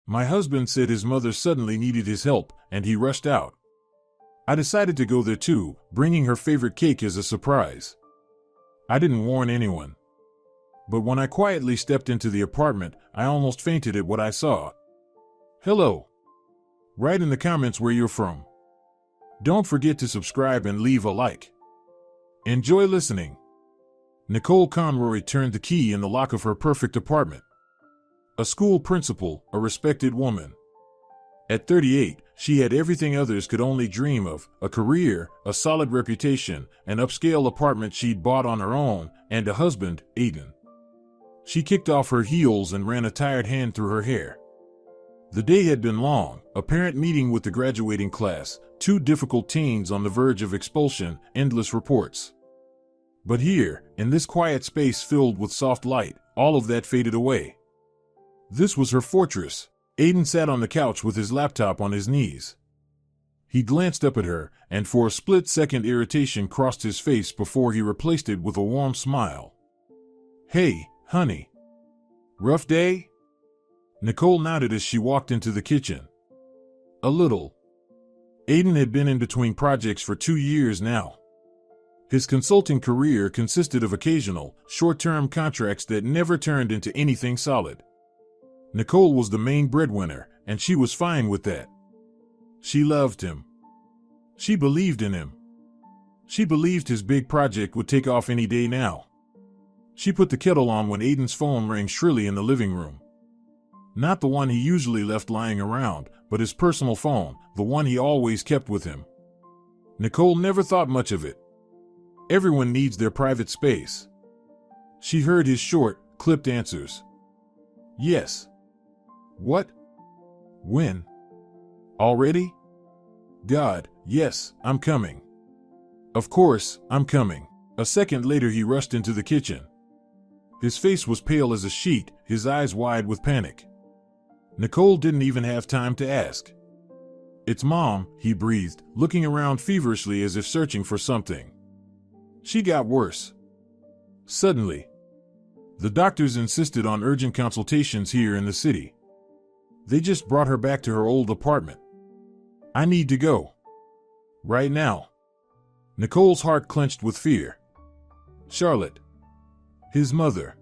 My husband said his mother suddenly needed his help, and he rushed out. I decided to go there too, bringing her favorite cake as a surprise. I didn't warn anyone. But when I quietly stepped into the apartment, I almost fainted at what I saw. Hello. Write in the comments where you're from. Don't forget to subscribe and leave a like. Enjoy listening. Nicole Conroy turned the key in the lock of her perfect apartment. A school principal, a respected woman. At 38, she had everything others could only dream of: a career, a solid reputation, an upscale apartment she'd bought on her own, and a husband, Aiden. She kicked off her heels and ran a tired hand through her hair. The day had been long, a parent meeting with the graduating class, 2 difficult teens on the verge of expulsion, endless reports. But here, in this quiet space filled with soft light, all of that faded away. This was her fortress. Aiden sat on the couch with his laptop on his knees. He glanced up at her, and for a split second irritation crossed his face before he replaced it with a warm smile. Hey, honey. Rough day? Nicole nodded as she walked into the kitchen. A little. Aiden had been in between projects for 2 years now. His consulting career consisted of occasional, short-term contracts that never turned into anything solid. Nicole was the main breadwinner, and she was fine with that. She loved him. She believed in him. She believed his big project would take off any day now. She put the kettle on when Aiden's phone rang shrilly in the living room. Not the one he usually left lying around, but his personal phone, the one he always kept with him. Nicole never thought much of it. Everyone needs their private space. She heard his short, clipped answers. Yes. What? When? Already? God, yes, I'm coming. Of course, I'm coming. A second later he rushed into the kitchen. His face was pale as a sheet, his eyes wide with panic. Nicole didn't even have time to ask. It's Mom, he breathed, looking around feverishly as if searching for something. She got worse. Suddenly. The doctors insisted on urgent consultations here in the city. They just brought her back to her old apartment. I need to go. Right now. Nicole's heart clenched with fear. Charlotte. His mother.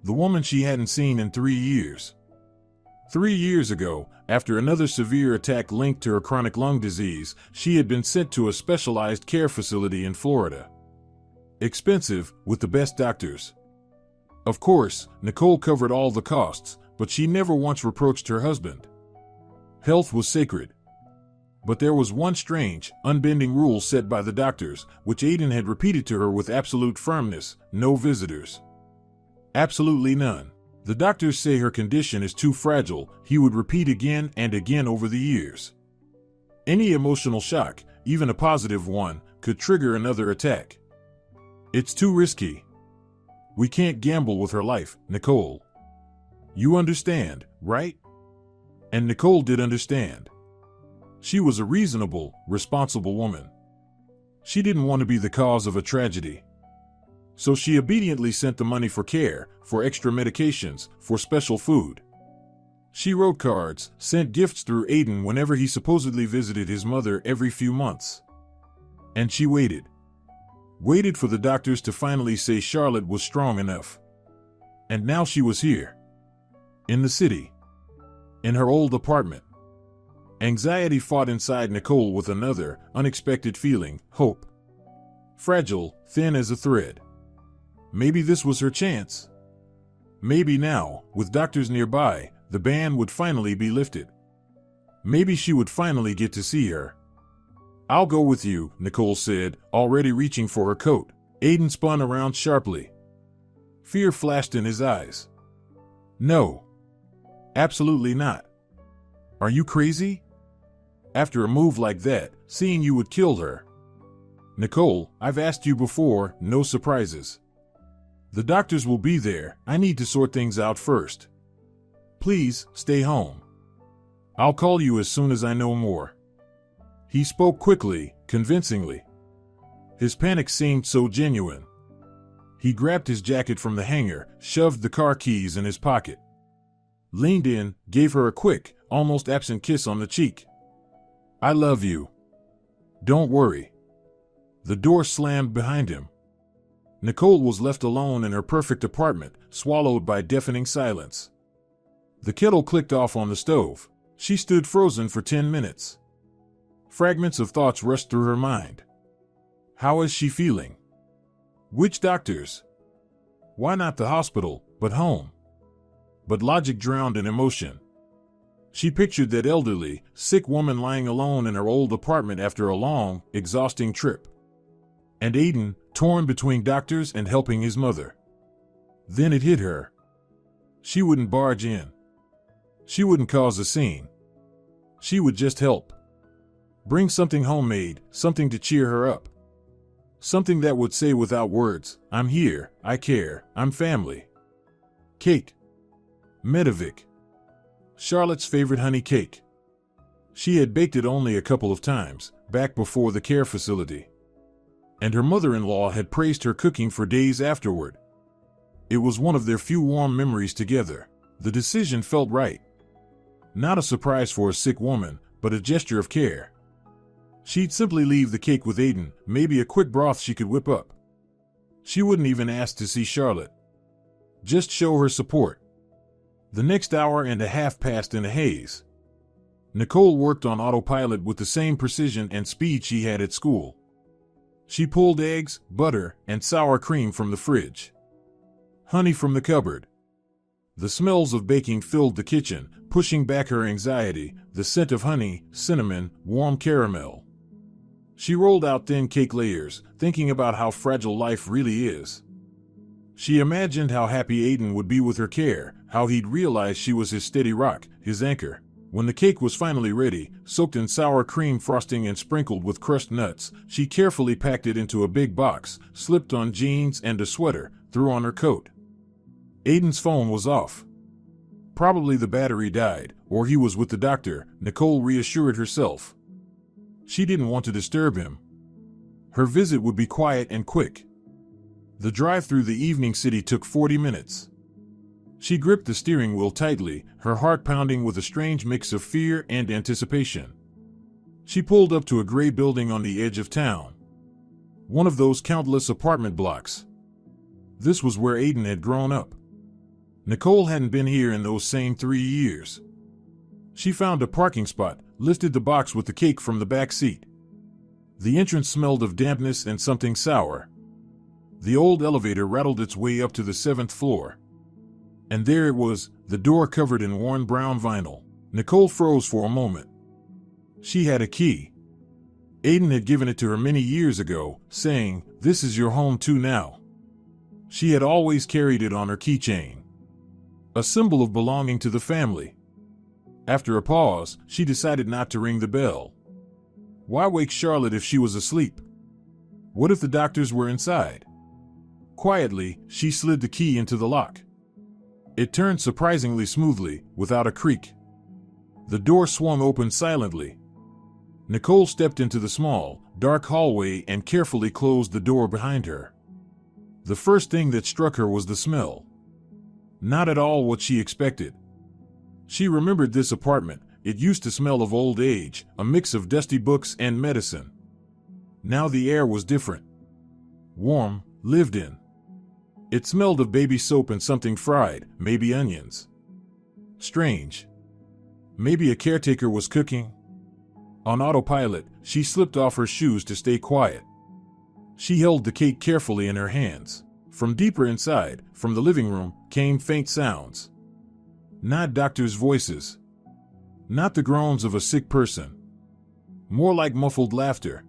The woman she hadn't seen in 3 years. 3 years ago, after another severe attack linked to her chronic lung disease, she had been sent to a specialized care facility in Florida. Expensive, with the best doctors. Of course, Nicole covered all the costs, but she never once reproached her husband. Health was sacred. But there was one strange, unbending rule set by the doctors, which Aiden had repeated to her with absolute firmness: no visitors. Absolutely none. The doctors say her condition is too fragile, he would repeat again and again over the years. Any emotional shock, even a positive one, could trigger another attack. It's too risky. We can't gamble with her life, Nicole. You understand, right? And Nicole did understand. She was a reasonable, responsible woman. She didn't want to be the cause of a tragedy. So she obediently sent the money for care, for extra medications, for special food. She wrote cards, sent gifts through Aiden whenever he supposedly visited his mother every few months. And she waited. Waited for the doctors to finally say Charlotte was strong enough. And now she was here. In the city. In her old apartment. Anxiety fought inside Nicole with another, unexpected feeling: hope. Fragile, thin as a thread. Maybe this was her chance. Maybe now, with doctors nearby, the ban would finally be lifted. Maybe she would finally get to see her. I'll go with you, Nicole said, already reaching for her coat. Aiden spun around sharply. Fear flashed in his eyes. No. Absolutely not. Are you crazy? After a move like that, seeing you would kill her. Nicole, I've asked you before, no surprises. The doctors will be there, I need to sort things out first. Please, stay home. I'll call you as soon as I know more. He spoke quickly, convincingly. His panic seemed so genuine. He grabbed his jacket from the hanger, shoved the car keys in his pocket. leaned in, gave her a quick, almost absent kiss on the cheek. "I love you. Don't worry." The door slammed behind him. Nicole was left alone in her perfect apartment, swallowed by deafening silence. The kettle clicked off on the stove. She stood frozen for 10 minutes. Fragments of thoughts rushed through her mind. How is she feeling? Which doctors? Why not the hospital, but home? But logic drowned in emotion. She pictured that elderly, sick woman lying alone in her old apartment after a long, exhausting trip. And Aiden, torn between doctors and helping his mother. Then it hit her. She wouldn't barge in. She wouldn't cause a scene. She would just help. Bring something homemade, something to cheer her up. Something that would say without words, "I'm here, I care, I'm family." Cake. Medovik. Charlotte's favorite honey cake. She had baked it only a couple of times, back before the care facility. And her mother-in-law had praised her cooking for days afterward. It was one of their few warm memories together. The decision felt right. Not a surprise for a sick woman, but a gesture of care. She'd simply leave the cake with Aiden, maybe a quick broth she could whip up. She wouldn't even ask to see Charlotte. Just show her support. The next hour and a half passed in a haze. Nicole worked on autopilot with the same precision and speed she had at school. She pulled eggs, butter, and sour cream from the fridge. Honey from the cupboard. The smells of baking filled the kitchen, pushing back her anxiety, the scent of honey, cinnamon, warm caramel. She rolled out thin cake layers, thinking about how fragile life really is. She imagined how happy Aiden would be with her care, how he'd realize she was his steady rock, his anchor. When the cake was finally ready, soaked in sour cream frosting and sprinkled with crushed nuts, she carefully packed it into a big box, slipped on jeans and a sweater, threw on her coat. Aiden's phone was off. Probably the battery died, or he was with the doctor, Nicole reassured herself. She didn't want to disturb him. Her visit would be quiet and quick. The drive through the evening city took 40 minutes. She gripped the steering wheel tightly, her heart pounding with a strange mix of fear and anticipation. She pulled up to a gray building on the edge of town. One of those countless apartment blocks. This was where Aiden had grown up. Nicole hadn't been here in those same 3 years. She found a parking spot, lifted the box with the cake from the back seat. The entrance smelled of dampness and something sour. The old elevator rattled its way up to the 7th floor. And there it was, the door covered in worn brown vinyl. Nicole froze for a moment. She had a key. Aiden had given it to her many years ago, saying, "This is your home too now." She had always carried it on her keychain. A symbol of belonging to the family. After a pause, she decided not to ring the bell. Why wake Charlotte if she was asleep? What if the doctors were inside? Quietly, she slid the key into the lock. It turned surprisingly smoothly, without a creak. The door swung open silently. Nicole stepped into the small, dark hallway and carefully closed the door behind her. The first thing that struck her was the smell. Not at all what she expected. She remembered this apartment. It used to smell of old age, a mix of dusty books and medicine. Now the air was different. Warm, lived in. It smelled of baby soap and something fried, maybe onions. Strange. Maybe a caretaker was cooking. On autopilot, she slipped off her shoes to stay quiet. She held the cake carefully in her hands. From deeper inside, from the living room, came faint sounds. Not doctors' voices. Not the groans of a sick person. More like muffled laughter.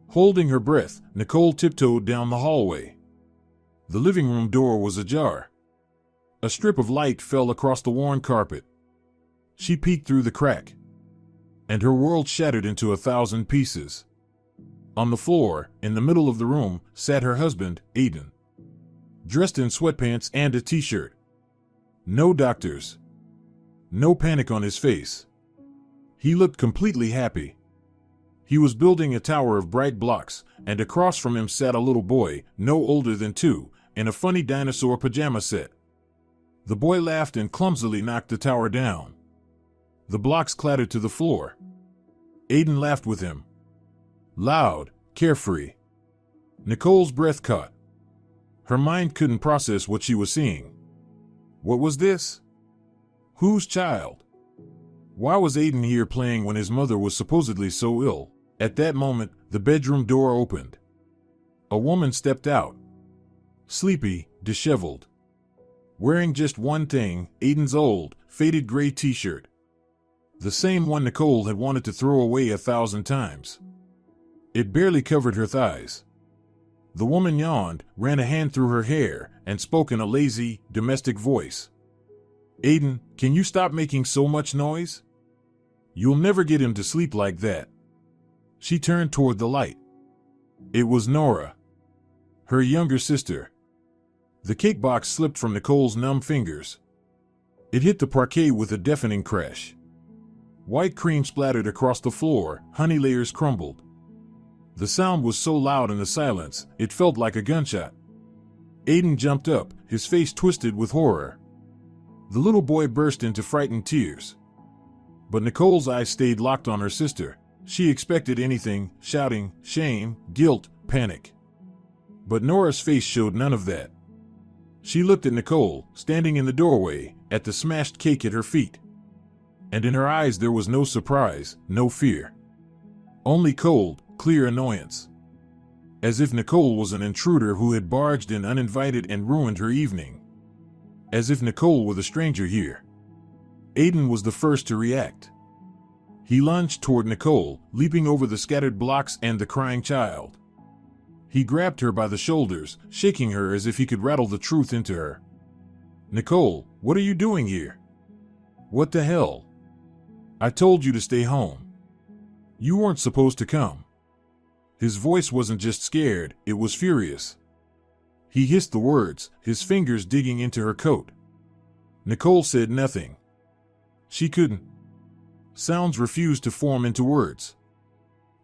Holding her breath, Nicole tiptoed down the hallway. The living room door was ajar. A strip of light fell across the worn carpet. She peeked through the crack. And her world shattered into 1,000 pieces. On the floor, in the middle of the room, sat her husband, Aiden. Dressed in sweatpants and a t-shirt. No doctors. No panic on his face. He looked completely happy. He was building a tower of bright blocks, and across from him sat a little boy, no older than 2, in a funny dinosaur pajama set. The boy laughed and clumsily knocked the tower down. The blocks clattered to the floor. Aiden laughed with him. Loud, carefree. Nicole's breath caught. Her mind couldn't process what she was seeing. What was this? Whose child? Why was Aiden here playing when his mother was supposedly so ill? At that moment, the bedroom door opened. A woman stepped out. Sleepy, disheveled. Wearing just one thing, Aiden's old, faded gray t-shirt. The same one Nicole had wanted to throw away 1,000 times. It barely covered her thighs. The woman yawned, ran a hand through her hair, and spoke in a lazy, domestic voice. Aiden, can you stop making so much noise? You'll never get him to sleep like that. She turned toward the light. It was Nora, her younger sister. The cake box slipped from Nicole's numb fingers. It hit the parquet with a deafening crash. White cream splattered across the floor, honey layers crumbled. The sound was so loud in the silence, it felt like a gunshot. Aiden jumped up, his face twisted with horror. The little boy burst into frightened tears. But Nicole's eyes stayed locked on her sister. She expected anything, shouting, shame, guilt, panic. But Nora's face showed none of that. She looked at Nicole, standing in the doorway, at the smashed cake at her feet. And in her eyes there was no surprise, no fear. Only cold, clear annoyance. As if Nicole was an intruder who had barged in uninvited and ruined her evening. As if Nicole were the stranger here. Aiden was the first to react. He lunged toward Nicole, leaping over the scattered blocks and the crying child. He grabbed her by the shoulders, shaking her as if he could rattle the truth into her. Nicole, what are you doing here? What the hell? I told you to stay home. You weren't supposed to come. His voice wasn't just scared, it was furious. He hissed the words, his fingers digging into her coat. Nicole said nothing. She couldn't. Sounds refused to form into words.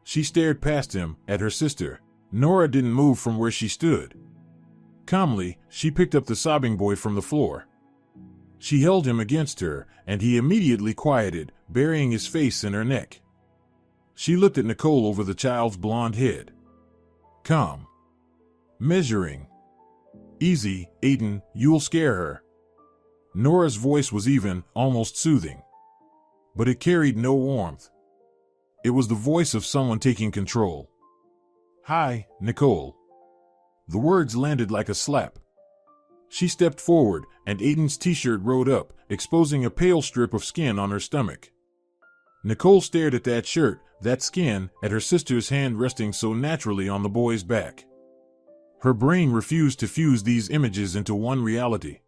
She stared past him, at her sister. Nora didn't move from where she stood. Calmly, she picked up the sobbing boy from the floor. She held him against her, and he immediately quieted, burying his face in her neck. She looked at Nicole over the child's blonde head. Calm. Measuring. Easy, Aiden, you'll scare her. Nora's voice was even, almost soothing. But it carried no warmth. It was the voice of someone taking control. Hi, Nicole. The words landed like a slap. She stepped forward, and Aiden's t-shirt rode up, exposing a pale strip of skin on her stomach. Nicole stared at that shirt, that skin, at her sister's hand resting so naturally on the boy's back. Her brain refused to fuse these images into one reality.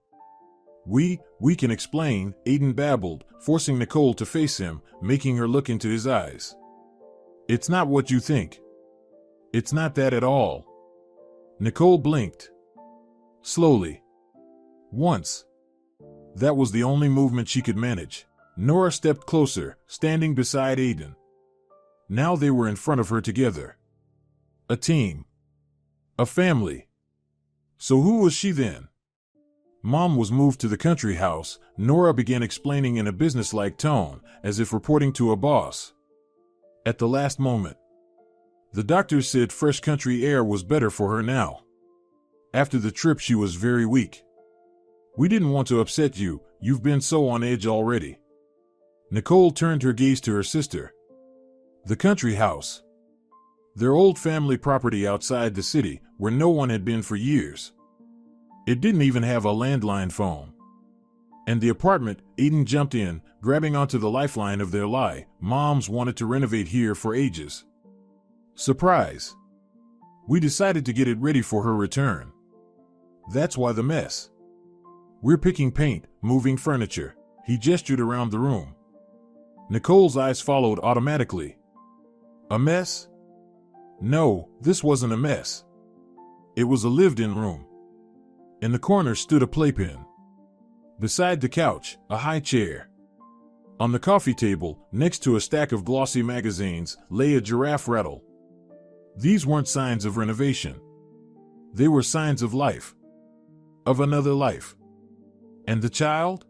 We can explain, Aiden babbled, forcing Nicole to face him, making her look into his eyes. It's not what you think. It's not that at all. Nicole blinked. Slowly. Once. That was the only movement she could manage. Nora stepped closer, standing beside Aiden. Now they were in front of her together. A team. A family. So who was she then? Mom was moved to the country house, Nora began explaining in a businesslike tone, as if reporting to a boss. At the last moment. The doctors said fresh country air was better for her now. After the trip she was very weak. We didn't want to upset you, you've been so on edge already. Nicole turned her gaze to her sister. The country house. Their old family property outside the city, where no one had been for years. It didn't even have a landline phone. And the apartment, Aiden jumped in, grabbing onto the lifeline of their lie. Moms wanted to renovate here for ages. Surprise. We decided to get it ready for her return. That's why the mess. We're picking paint, moving furniture. He gestured around the room. Nicole's eyes followed automatically. A mess? No, this wasn't a mess. It was a lived-in room. In the corner stood a playpen. Beside the couch, a high chair. On the coffee table, next to a stack of glossy magazines, lay a giraffe rattle. These weren't signs of renovation. They were signs of life. Of another life. And the child?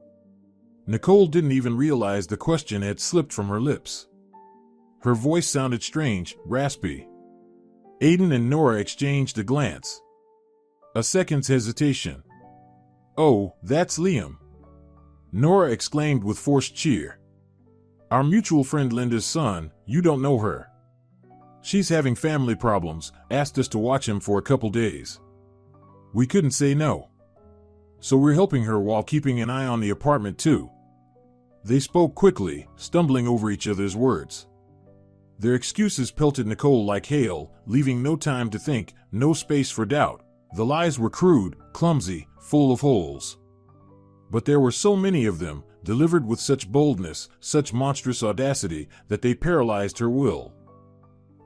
Nicole didn't even realize the question had slipped from her lips. Her voice sounded strange, raspy. Aiden and Nora exchanged a glance. A second's hesitation. "Oh, that's Liam," Nora exclaimed with forced cheer. "Our mutual friend Linda's son. You don't know her. She's having family problems, asked us to watch him for a couple days. We couldn't say no. So we're helping her while keeping an eye on the apartment too." They spoke quickly, stumbling over each other's words. Their excuses pelted Nicole like hail, leaving no time to think, no space for doubt. The lies were crude, clumsy, full of holes. But there were so many of them, delivered with such boldness, such monstrous audacity, that they paralyzed her will.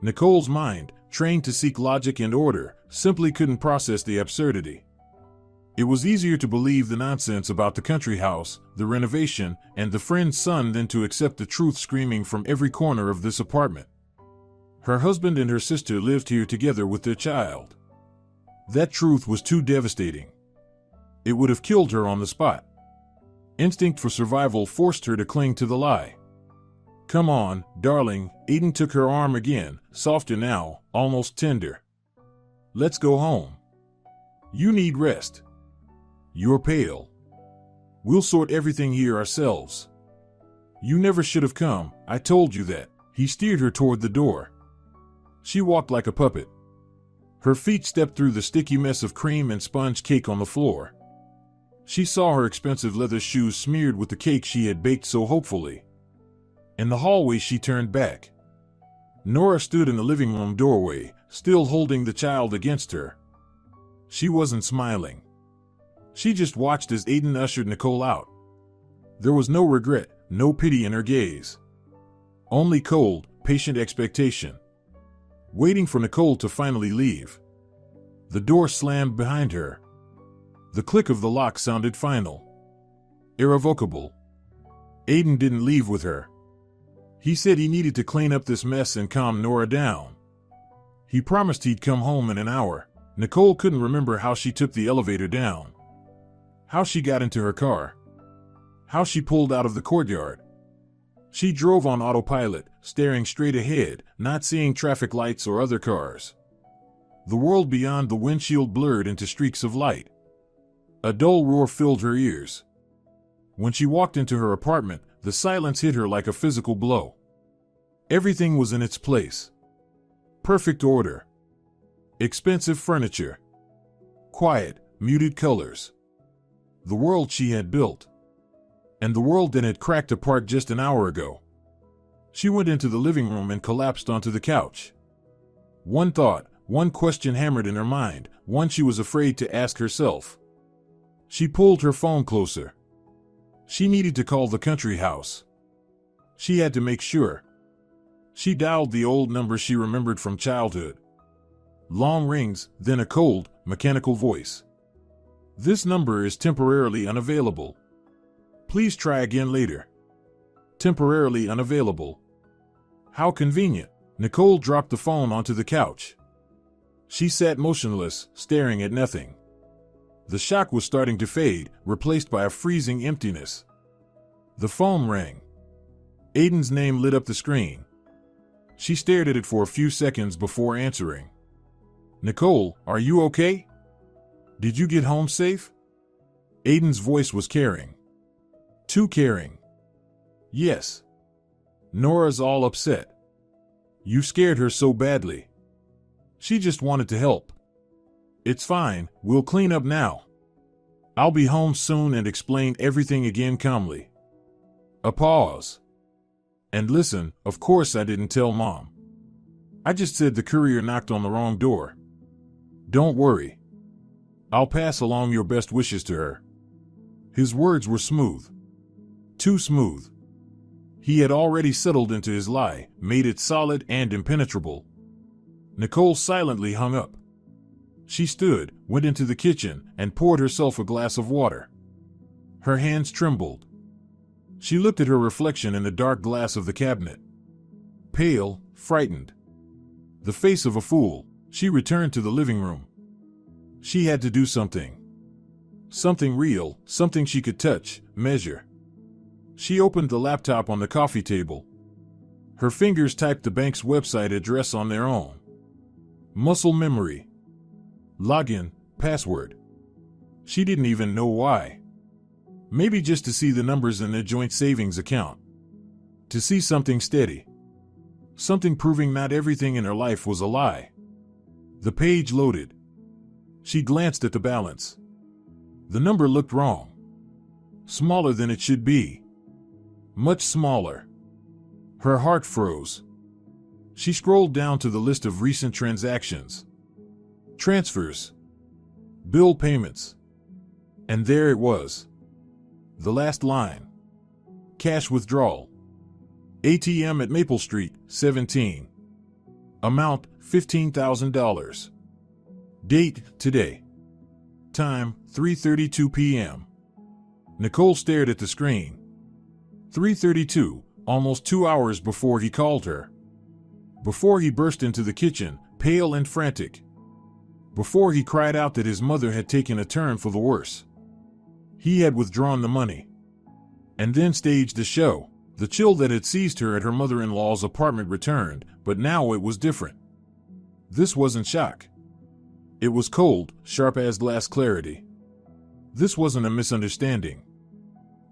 Nicole's mind, trained to seek logic and order, simply couldn't process the absurdity. It was easier to believe the nonsense about the country house, the renovation, and the friend's son than to accept the truth screaming from every corner of this apartment. Her husband and her sister lived here together with their child. That truth was too devastating. It would have killed her on the spot. Instinct for survival forced her to cling to the lie. "Come on, darling," Aiden took her arm again, softer now, almost tender. "Let's go home. You need rest. You're pale. We'll sort everything here ourselves. You never should have come, I told you that." He steered her toward the door. She walked like a puppet. Her feet stepped through the sticky mess of cream and sponge cake on the floor. She saw her expensive leather shoes smeared with the cake she had baked so hopefully. In the hallway she turned back. Nora stood in the living room doorway, still holding the child against her. She wasn't smiling. She just watched as Aiden ushered Nicole out. There was no regret, no pity in her gaze. Only cold, patient expectation. Waiting for Nicole to finally leave. The door slammed behind her. The click of the lock sounded final. Irrevocable. Aiden didn't leave with her. He said he needed to clean up this mess and calm Nora down. He promised he'd come home in an hour. Nicole couldn't remember how she took the elevator down. How she got into her car. How she pulled out of the courtyard. She drove on autopilot, staring straight ahead, not seeing traffic lights or other cars. The world beyond the windshield blurred into streaks of light. A dull roar filled her ears. When she walked into her apartment, the silence hit her like a physical blow. Everything was in its place. Perfect order. Expensive furniture. Quiet, muted colors. The world she had built. And the world that had cracked apart just an hour ago. She went into the living room and collapsed onto the couch. One thought, one question hammered in her mind, one she was afraid to ask herself. She pulled her phone closer. She needed to call the country house. She had to make sure. She dialed the old number she remembered from childhood. Long rings, then a cold, mechanical voice. "This number is temporarily unavailable. Please try again later." Temporarily unavailable. How convenient. Nicole dropped the phone onto the couch. She sat motionless, staring at nothing. The shock was starting to fade, replaced by a freezing emptiness. The phone rang. Aiden's name lit up the screen. She stared at it for a few seconds before answering. "Nicole, are you okay? Did you get home safe?" Aiden's voice was caring. Too caring. "Yes." "Nora's all upset. You scared her so badly. She just wanted to help." "It's fine, we'll clean up now. I'll be home soon and explain everything again calmly." A pause. "And listen, of course I didn't tell Mom. I just said the courier knocked on the wrong door. Don't worry. I'll pass along your best wishes to her." His words were smooth. Too smooth. He had already settled into his lie, made it solid and impenetrable. Nicole silently hung up. She stood, went into the kitchen, and poured herself a glass of water. Her hands trembled. She looked at her reflection in the dark glass of the cabinet. Pale, frightened. The face of a fool, she returned to the living room. She had to do something. Something real, something she could touch, measure. She opened the laptop on the coffee table. Her fingers typed the bank's website address on their own. Muscle memory. Login, password. She didn't even know why. Maybe just to see the numbers in their joint savings account. To see something steady. Something proving not everything in her life was a lie. The page loaded. She glanced at the balance. The number looked wrong. Smaller than it should be. Much smaller. Her heart froze. She scrolled down to the list of recent transactions. Transfers. Bill payments. And there it was. The last line. Cash withdrawal. ATM at Maple Street, 17. Amount, $15,000. Date, today. Time, 3:32 p.m. Nicole stared at the screen. 3:32, almost 2 hours before he called her. Before he burst into the kitchen, pale and frantic. Before he cried out that his mother had taken a turn for the worse. He had withdrawn the money. And then staged a show. The chill that had seized her at her mother-in-law's apartment returned, but now it was different. This wasn't shock. It was cold, sharp as glass clarity. This wasn't a misunderstanding.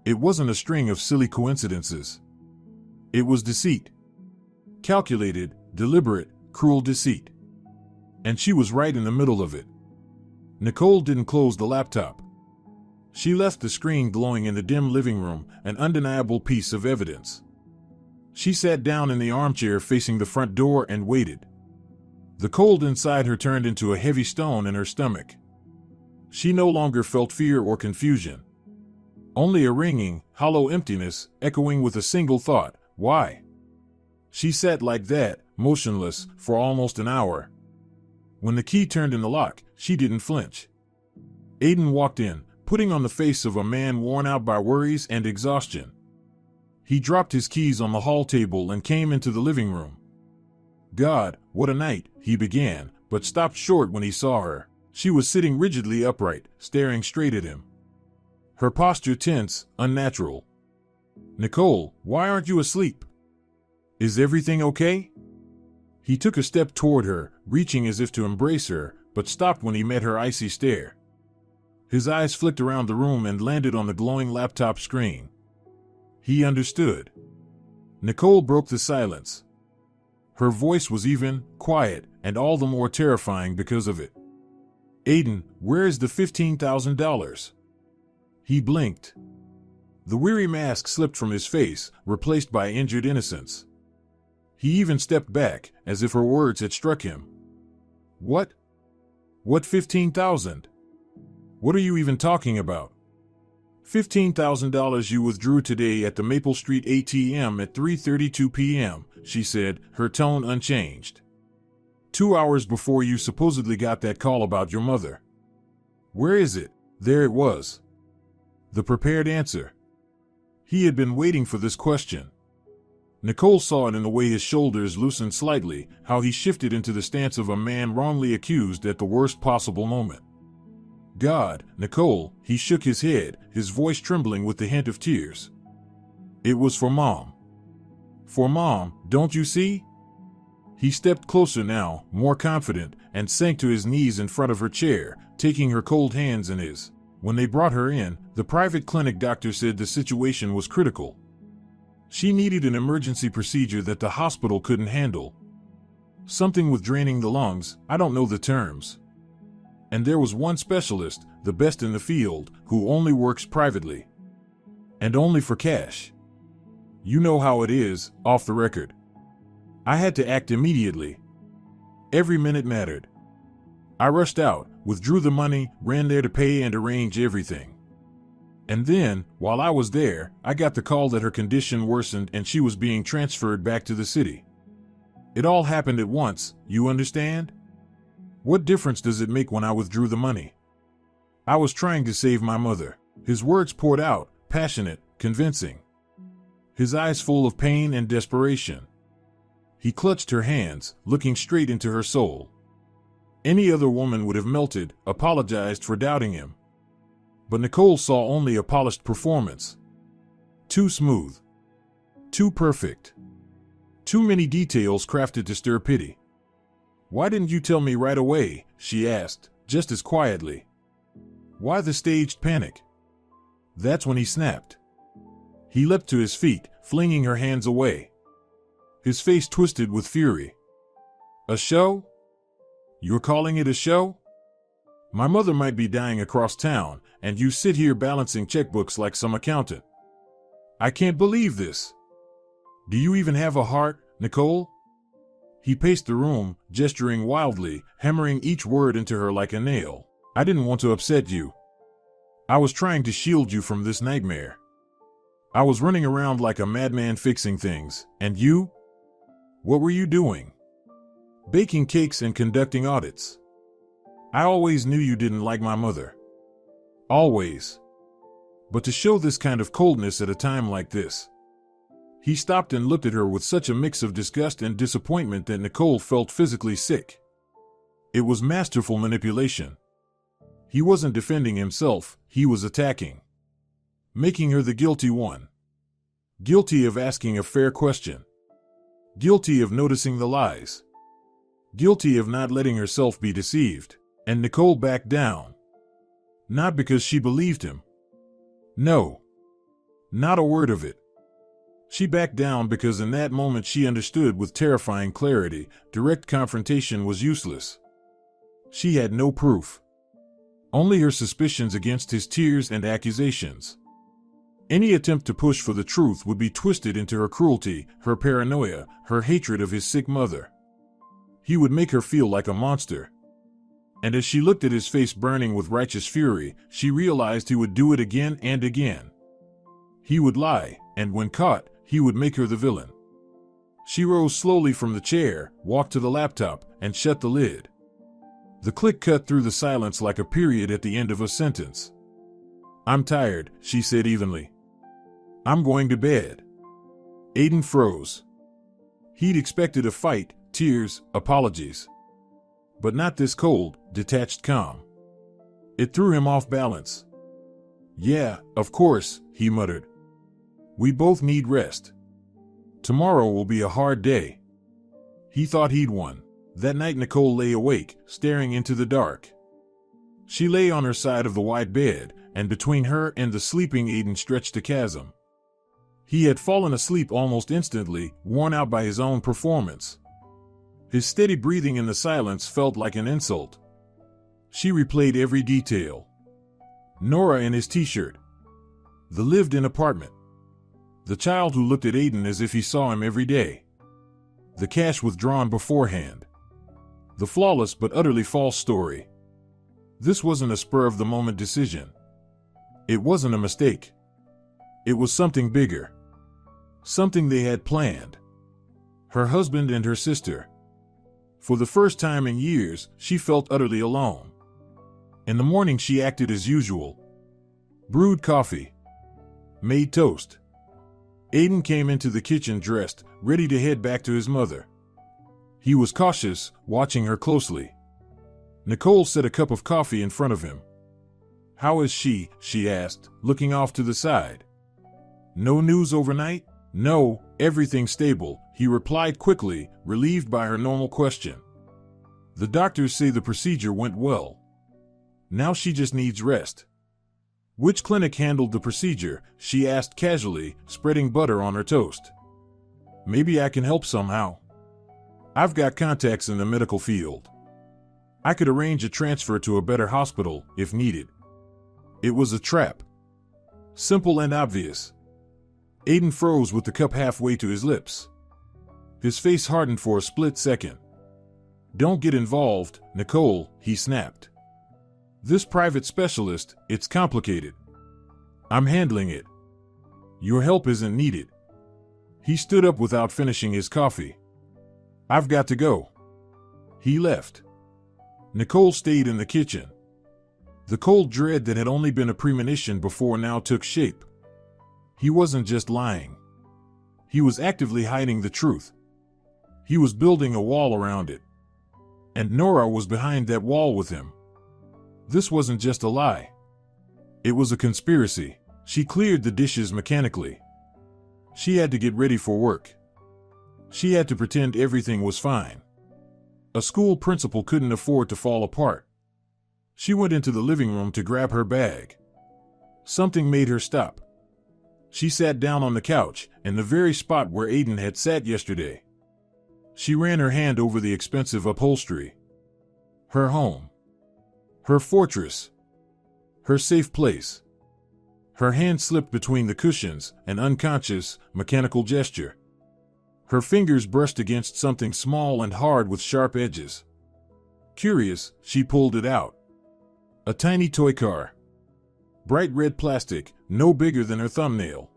It wasn't a string of silly coincidences. It was deceit. Calculated, deliberate, cruel deceit. And she was right in the middle of it. Nicole didn't close the laptop. She left the screen glowing in the dim living room, an undeniable piece of evidence. She sat down in the armchair facing the front door and waited. The cold inside her turned into a heavy stone in her stomach. She no longer felt fear or confusion. Only a ringing, hollow emptiness, echoing with a single thought, why? She sat like that, motionless, for almost an hour. When the key turned in the lock, she didn't flinch. Aiden walked in, putting on the face of a man worn out by worries and exhaustion. He dropped his keys on the hall table and came into the living room. God, what a night, he began, but stopped short when he saw her. She was sitting rigidly upright, staring straight at him. Her posture tense, unnatural. Nicole, why aren't you asleep? Is everything okay? He took a step toward her, reaching as if to embrace her, but stopped when he met her icy stare. His eyes flicked around the room and landed on the glowing laptop screen. He understood. Nicole broke the silence. Her voice was even, quiet, and all the more terrifying because of it. Aiden, where is the $15,000? He blinked. The weary mask slipped from his face, replaced by injured innocence. He even stepped back, as if her words had struck him. What? What $15,000? What are you even talking about? $15,000 you withdrew today at the Maple Street ATM at 3:32 p.m., she said, her tone unchanged. 2 hours before you supposedly got that call about your mother. Where is it? There it was. The prepared answer. He had been waiting for this question. Nicole saw it in the way his shoulders loosened slightly, how he shifted into the stance of a man wrongly accused at the worst possible moment. God, Nicole, he shook his head, his voice trembling with the hint of tears. It was for Mom. For Mom, don't you see? He stepped closer now, more confident, and sank to his knees in front of her chair, taking her cold hands in his. When they brought her in, the private clinic doctor said the situation was critical. She needed an emergency procedure that the hospital couldn't handle. Something with draining the lungs, I don't know the terms. And there was one specialist, the best in the field, who only works privately. And only for cash. You know how it is, off the record. I had to act immediately. Every minute mattered. I rushed out, withdrew the money, ran there to pay and arrange everything. And then, while I was there, I got the call that her condition worsened and she was being transferred back to the city. It all happened at once, you understand? What difference does it make when I withdrew the money? I was trying to save my mother. His words poured out, passionate, convincing. His eyes full of pain and desperation. He clutched her hands, looking straight into her soul. Any other woman would have melted, apologized for doubting him. But Nicole saw only a polished performance. Too smooth. Too perfect. Too many details crafted to stir pity. "Why didn't you tell me right away?" she asked, just as quietly. "Why the staged panic?" That's when he snapped. He leapt to his feet, flinging her hands away. His face twisted with fury. "A show? You're calling it a show? My mother might be dying across town, and you sit here balancing checkbooks like some accountant. I can't believe this. Do you even have a heart, Nicole?" He paced the room, gesturing wildly, hammering each word into her like a nail. "I didn't want to upset you. I was trying to shield you from this nightmare. I was running around like a madman fixing things, and you? What were you doing? Baking cakes and conducting audits. I always knew you didn't like my mother. Always. But to show this kind of coldness at a time like this." He stopped and looked at her with such a mix of disgust and disappointment that Nicole felt physically sick. It was masterful manipulation. He wasn't defending himself, he was attacking. Making her the guilty one. Guilty of asking a fair question. Guilty of noticing the lies. Guilty of not letting herself be deceived. And Nicole backed down. Not because she believed him. No. Not a word of it. She backed down because in that moment she understood with terrifying clarity, direct confrontation was useless. She had no proof. Only her suspicions against his tears and accusations. Any attempt to push for the truth would be twisted into her cruelty, her paranoia, her hatred of his sick mother. He would make her feel like a monster. And as she looked at his face burning with righteous fury, she realized he would do it again and again. He would lie, and when caught, he would make her the villain. She rose slowly from the chair, walked to the laptop, and shut the lid. The click cut through the silence like a period at the end of a sentence. "I'm tired," she said evenly. "I'm going to bed." Aiden froze. He'd expected a fight, tears, apologies. But not this cold, detached calm. It threw him off balance. "Yeah, of course," he muttered. "We both need rest. Tomorrow will be a hard day." He thought he'd won. That night Nicole lay awake, staring into the dark. She lay on her side of the wide bed, and between her and the sleeping Aiden stretched a chasm. He had fallen asleep almost instantly, worn out by his own performance. His steady breathing in the silence felt like an insult. She replayed every detail. Nora in his t-shirt. The lived-in apartment. The child who looked at Aiden as if he saw him every day. The cash withdrawn beforehand. The flawless but utterly false story. This wasn't a spur-of-the-moment decision. It wasn't a mistake. It was something bigger. Something they had planned. Her husband and her sister. For the first time in years, she felt utterly alone. In the morning she acted as usual. Brewed coffee. Made toast. Aiden came into the kitchen dressed, ready to head back to his mother. He was cautious, watching her closely. Nicole set a cup of coffee in front of him. "How is she?" she asked, looking off to the side. "No news overnight?" "No, everything's stable," he replied quickly, relieved by her normal question. "The doctors say the procedure went well. Now she just needs rest." "Which clinic handled the procedure?" she asked casually, spreading butter on her toast. "Maybe I can help somehow. I've got contacts in the medical field. I could arrange a transfer to a better hospital, if needed." It was a trap. Simple and obvious. Aiden froze with the cup halfway to his lips. His face hardened for a split second. "Don't get involved, Nicole," he snapped. "This private specialist, it's complicated. I'm handling it. Your help isn't needed." He stood up without finishing his coffee. "I've got to go." He left. Nicole stayed in the kitchen. The cold dread that had only been a premonition before now took shape. He wasn't just lying. He was actively hiding the truth. He was building a wall around it. And Nora was behind that wall with him. This wasn't just a lie. It was a conspiracy. She cleared the dishes mechanically. She had to get ready for work. She had to pretend everything was fine. A school principal couldn't afford to fall apart. She went into the living room to grab her bag. Something made her stop. She sat down on the couch, in the very spot where Aiden had sat yesterday. She ran her hand over the expensive upholstery. Her home. Her fortress. Her safe place. Her hand slipped between the cushions, an unconscious, mechanical gesture. Her fingers brushed against something small and hard with sharp edges. Curious, she pulled it out. A tiny toy car. Bright red plastic, no bigger than her thumbnail.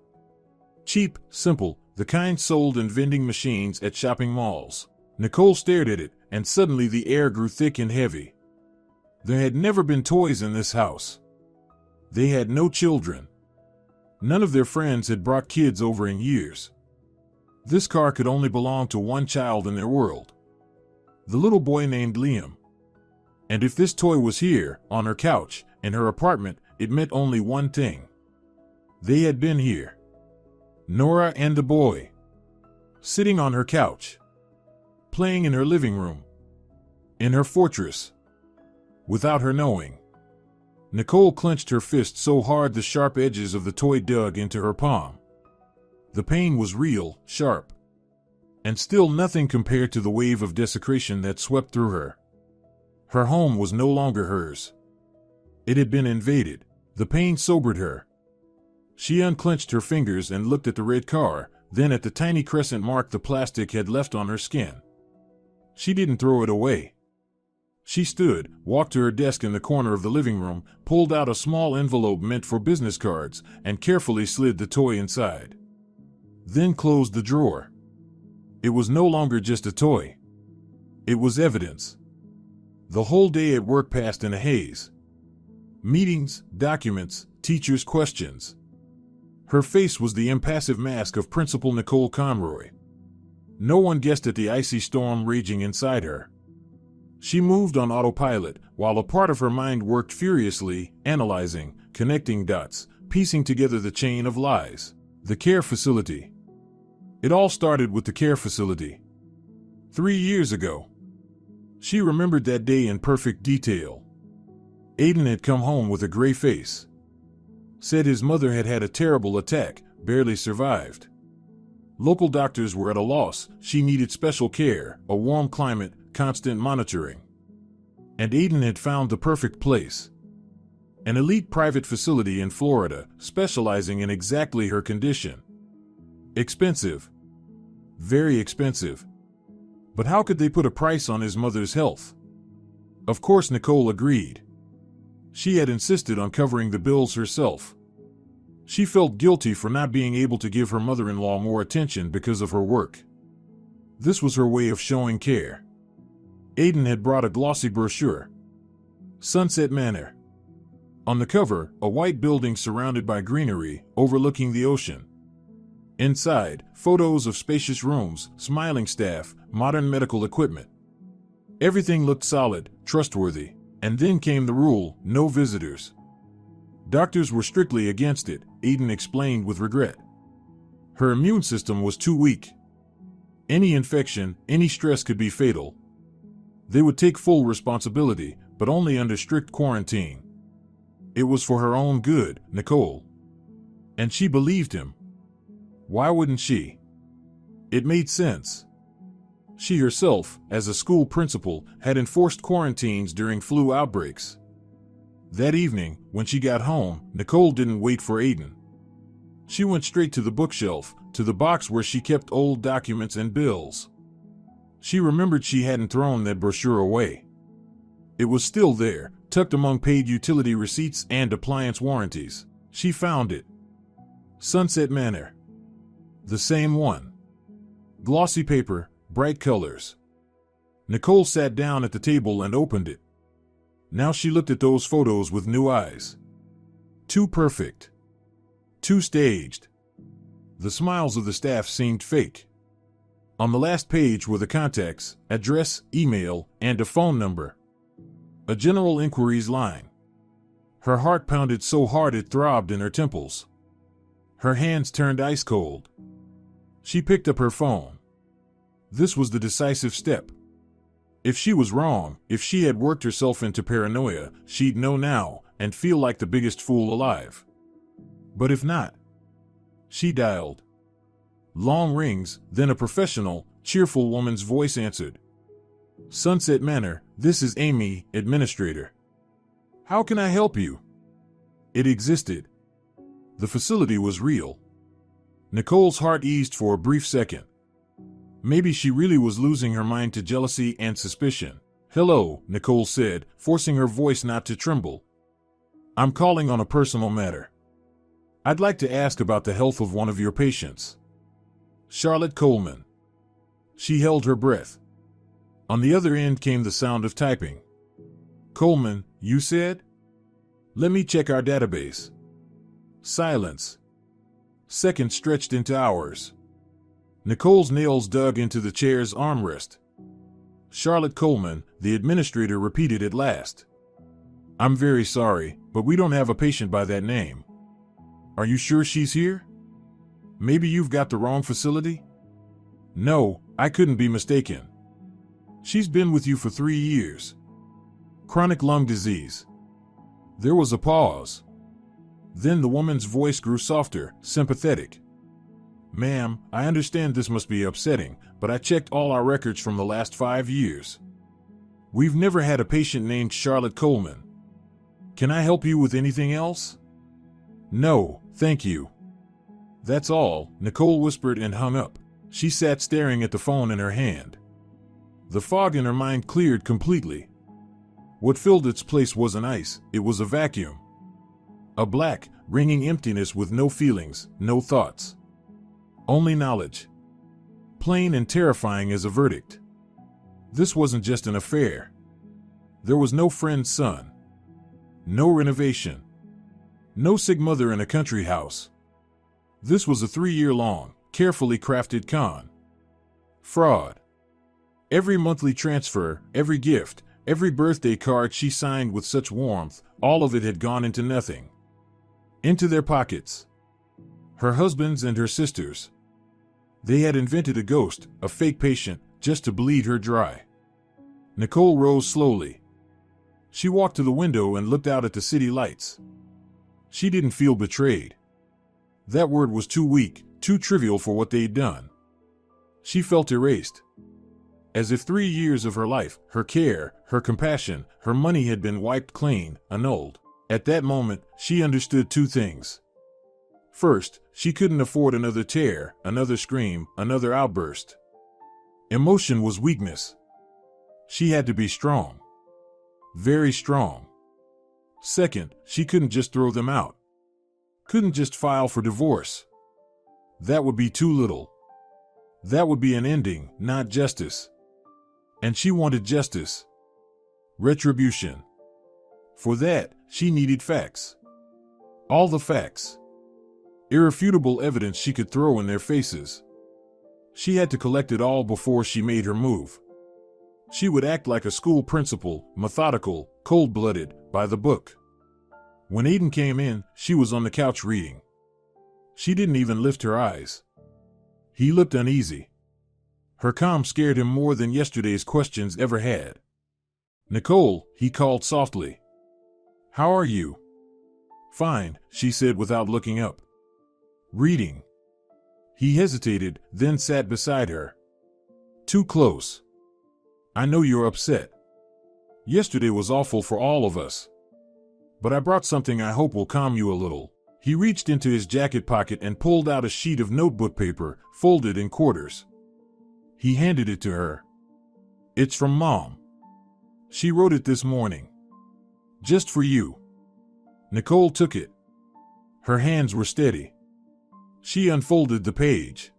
Cheap, simple, the kind sold in vending machines at shopping malls. Nicole stared at it, and suddenly the air grew thick and heavy. There had never been toys in this house. They had no children. None of their friends had brought kids over in years. This car could only belong to one child in their world. The little boy named Liam. And if this toy was here, on her couch, in her apartment, it meant only one thing. They had been here. Nora and the boy. Sitting on her couch. Playing in her living room. In her fortress. Without her knowing. Nicole clenched her fist so hard the sharp edges of the toy dug into her palm. The pain was real, sharp. And still nothing compared to the wave of desecration that swept through her. Her home was no longer hers. It had been invaded. The pain sobered her. She unclenched her fingers and looked at the red car, then at the tiny crescent mark the plastic had left on her skin. She didn't throw it away. She stood, walked to her desk in the corner of the living room, pulled out a small envelope meant for business cards, and carefully slid the toy inside. Then closed the drawer. It was no longer just a toy. It was evidence. The whole day at work passed in a haze. Meetings, documents, teachers' questions. Her face was the impassive mask of Principal Nicole Conroy. No one guessed at the icy storm raging inside her. She moved on autopilot, while a part of her mind worked furiously, analyzing, connecting dots, piecing together the chain of lies. The care facility. It all started with the care facility. 3 years ago. She remembered that day in perfect detail. Aiden had come home with a gray face. Said his mother had had a terrible attack, barely survived. Local doctors were at a loss. She needed special care, a warm climate, constant monitoring. And Aiden had found the perfect place. An elite private facility in Florida, specializing in exactly her condition. Expensive. Very expensive. But how could they put a price on his mother's health? Of course Nicole agreed. She had insisted on covering the bills herself. She felt guilty for not being able to give her mother-in-law more attention because of her work. This was her way of showing care. Aiden had brought a glossy brochure. Sunset Manor. On the cover, a white building surrounded by greenery, overlooking the ocean. Inside, photos of spacious rooms, smiling staff, modern medical equipment. Everything looked solid, trustworthy. And then came the rule, no visitors. Doctors were strictly against it, Aiden explained with regret. Her immune system was too weak. Any infection, any stress could be fatal. They would take full responsibility, but only under strict quarantine. It was for her own good, Nicole. And she believed him. Why wouldn't she? It made sense. She herself, as a school principal, had enforced quarantines during flu outbreaks. That evening, when she got home, Nicole didn't wait for Aiden. She went straight to the bookshelf, to the box where she kept old documents and bills. She remembered she hadn't thrown that brochure away. It was still there, tucked among paid utility receipts and appliance warranties. She found it. Sunset Manor. The same one. Glossy paper, bright colors. Nicole sat down at the table and opened it. Now she looked at those photos with new eyes. Too perfect. Too staged. The smiles of the staff seemed fake. On the last page were the contacts, address, email, and a phone number. A general inquiries line. Her heart pounded so hard it throbbed in her temples. Her hands turned ice cold. She picked up her phone. This was the decisive step. If she was wrong, if she had worked herself into paranoia, she'd know now and feel like the biggest fool alive. But if not, she dialed. Long rings, then a professional, cheerful woman's voice answered. Sunset Manor, this is Amy, administrator. How can I help you? It existed. The facility was real. Nicole's heart eased for a brief second. Maybe she really was losing her mind to jealousy and suspicion. Hello, Nicole said, forcing her voice not to tremble. I'm calling on a personal matter. I'd like to ask about the health of one of your patients. Charlotte Coleman. She held her breath. On the other end came the sound of typing. Coleman, you said? Let me check our database. Silence. Seconds stretched into hours. Nicole's nails dug into the chair's armrest. Charlotte Coleman, the administrator repeated at last. I'm very sorry, but we don't have a patient by that name. Are you sure she's here? Maybe you've got the wrong facility? No, I couldn't be mistaken. She's been with you for 3 years. Chronic lung disease. There was a pause. Then the woman's voice grew softer, sympathetic. Ma'am, I understand this must be upsetting, but I checked all our records from the last 5 years. We've never had a patient named Charlotte Coleman. Can I help you with anything else? No, thank you. That's all, Nicole whispered and hung up. She sat staring at the phone in her hand. The fog in her mind cleared completely. What filled its place wasn't ice, it was a vacuum. A black, ringing emptiness with no feelings, no thoughts. Only knowledge. Plain and terrifying as a verdict. This wasn't just an affair. There was no friend's son. No renovation. No sick mother in a country house. This was a 3-year-long, carefully crafted con. Fraud. Every monthly transfer, every gift, every birthday card she signed with such warmth, all of it had gone into nothing. Into their pockets. Her husband's and her sister's. They had invented a ghost, a fake patient, just to bleed her dry. Nicole rose slowly. She walked to the window and looked out at the city lights. She didn't feel betrayed. That word was too weak, too trivial for what they'd done. She felt erased. As if 3 years of her life, her care, her compassion, her money had been wiped clean, annulled. At that moment, she understood 2 things. First, she couldn't afford another tear, another scream, another outburst. Emotion was weakness. She had to be strong. Very strong. Second, she couldn't just throw them out. Couldn't just file for divorce. That would be too little. That would be an ending, not justice. And she wanted justice. Retribution. For that, she needed facts. All the facts. Irrefutable evidence she could throw in their faces. She had to collect it all before she made her move. She would act like a school principal, methodical, cold-blooded, by the book. When Aiden came in, she was on the couch reading. She didn't even lift her eyes. He looked uneasy. Her calm scared him more than yesterday's questions ever had. Nicole, he called softly. How are you? Fine, she said without looking up. Reading. He hesitated, then sat beside her. Too close. I know you're upset. Yesterday was awful for all of us. But I brought something I hope will calm you a little. He reached into his jacket pocket and pulled out a sheet of notebook paper, folded in quarters. He handed it to her. It's from Mom. She wrote it this morning. Just for you. Nicole took it. Her hands were steady. She unfolded the page.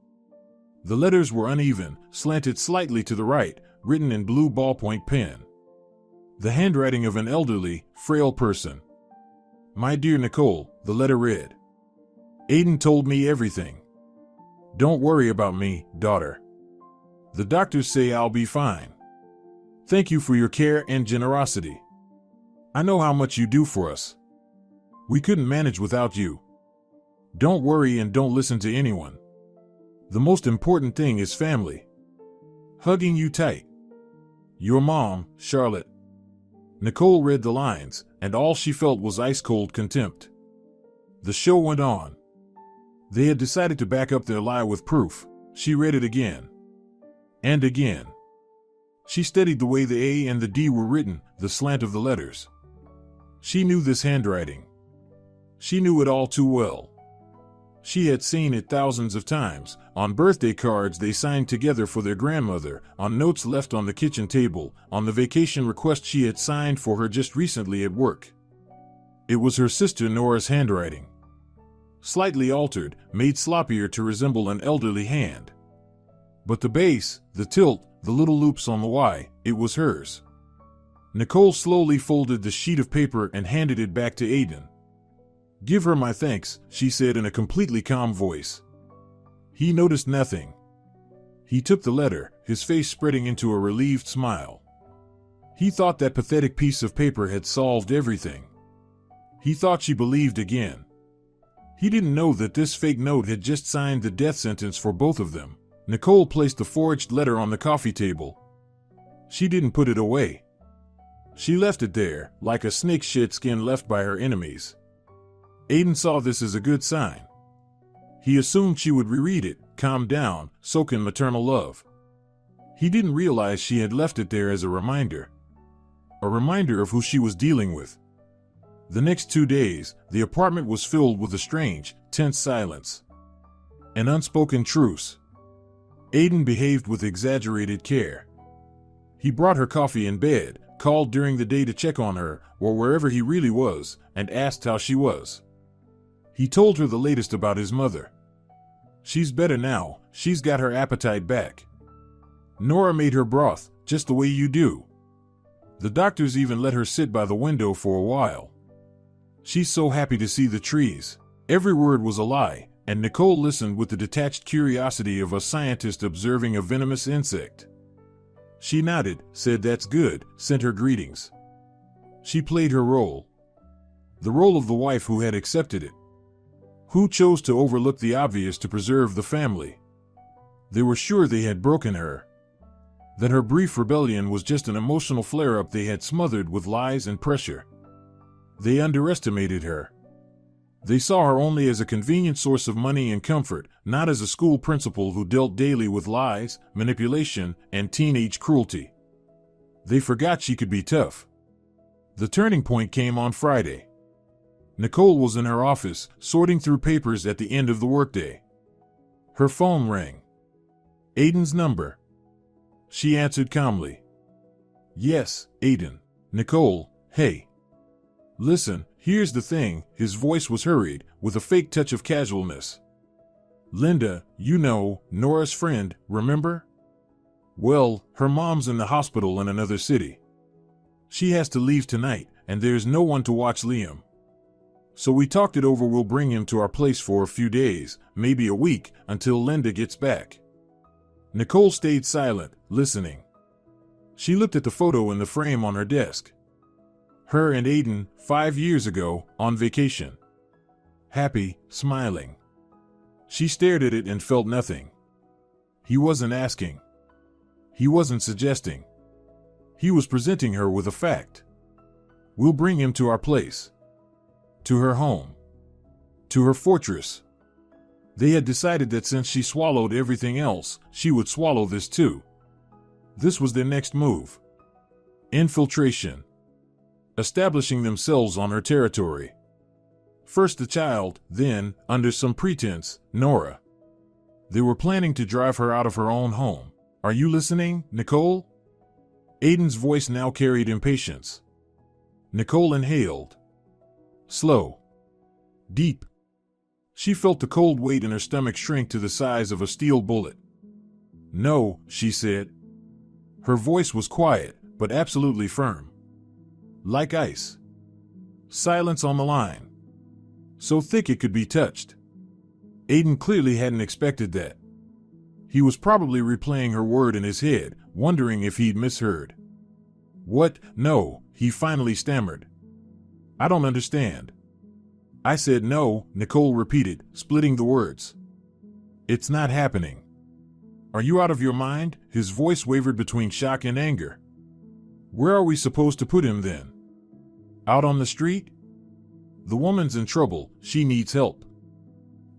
The letters were uneven, slanted slightly to the right, written in blue ballpoint pen. The handwriting of an elderly, frail person. My dear Nicole, the letter read. Aiden told me everything. Don't worry about me, daughter. The doctors say I'll be fine. Thank you for your care and generosity. I know how much you do for us. We couldn't manage without you. Don't worry and don't listen to anyone. The most important thing is family. Hugging you tight. Your mom, Charlotte. Nicole read the lines, and all she felt was ice-cold contempt. The show went on. They had decided to back up their lie with proof. She read it again. And again. She studied the way the A and the D were written, the slant of the letters. She knew this handwriting. She knew it all too well. She had seen it thousands of times, on birthday cards they signed together for their grandmother, on notes left on the kitchen table, on the vacation request she had signed for her just recently at work. It was her sister Nora's handwriting. Slightly altered, made sloppier to resemble an elderly hand. But the base, the tilt, the little loops on the Y, it was hers. Nicole slowly folded the sheet of paper and handed it back to Aiden. "Give her my thanks," she said in a completely calm voice. He noticed nothing. He took the letter, his face spreading into a relieved smile. He thought that pathetic piece of paper had solved everything. He thought she believed again. He didn't know that this fake note had just signed the death sentence for both of them. Nicole placed the forged letter on the coffee table. She didn't put it away. She left it there, like a snake shed skin left by her enemies. Aiden saw this as a good sign. He assumed she would reread it, calm down, soak in maternal love. He didn't realize she had left it there as a reminder of who she was dealing with. The next 2 days, the apartment was filled with a strange, tense silence. An unspoken truce. Aiden behaved with exaggerated care. He brought her coffee in bed, called during the day to check on her, or wherever he really was, and asked how she was. He told her the latest about his mother. She's better now, she's got her appetite back. Nora made her broth, just the way you do. The doctors even let her sit by the window for a while. She's so happy to see the trees. Every word was a lie, and Nicole listened with the detached curiosity of a scientist observing a venomous insect. She nodded, said that's good, sent her greetings. She played her role. The role of the wife who had accepted it. Who chose to overlook the obvious to preserve the family. They were sure they had broken her. That her brief rebellion was just an emotional flare-up they had smothered with lies and pressure. They underestimated her. They saw her only as a convenient source of money and comfort, not as a school principal who dealt daily with lies, manipulation, and teenage cruelty. They forgot she could be tough. The turning point came on Friday. Nicole was in her office, sorting through papers at the end of the workday. Her phone rang. Aiden's number. She answered calmly. "Yes, Aiden." "Nicole, hey. Listen, here's the thing," his voice was hurried, with a fake touch of casualness. "Linda, you know, Nora's friend, remember? Well, her mom's in the hospital in another city. She has to leave tonight, and there's no one to watch Liam. So we talked it over, we'll bring him to our place for a few days, maybe a week, until Linda gets back." Nicole stayed silent, listening. She looked at the photo in the frame on her desk. Her and Aiden, 5 years ago, on vacation. Happy, smiling. She stared at it and felt nothing. He wasn't asking. He wasn't suggesting. He was presenting her with a fact. "We'll bring him to our place. To her home. To her fortress." They had decided that since she swallowed everything else, she would swallow this too. This was their next move. Infiltration. Establishing themselves on her territory. First the child, then, under some pretense, Nora. They were planning to drive her out of her own home. "Are you listening, Nicole?" Aiden's voice now carried impatience. Nicole inhaled. Slow. Deep. She felt the cold weight in her stomach shrink to the size of a steel bullet. "No," she said. Her voice was quiet, but absolutely firm. Like ice. Silence on the line. So thick it could be touched. Aiden clearly hadn't expected that. He was probably replaying her word in his head, wondering if he'd misheard. "What? No," he finally stammered. "I don't understand." I said no, Nicole repeated, splitting the words. It's not happening. Are you out of your mind? His voice wavered between shock and anger. Where are we supposed to put him then? Out on the street? The woman's in trouble, she needs help.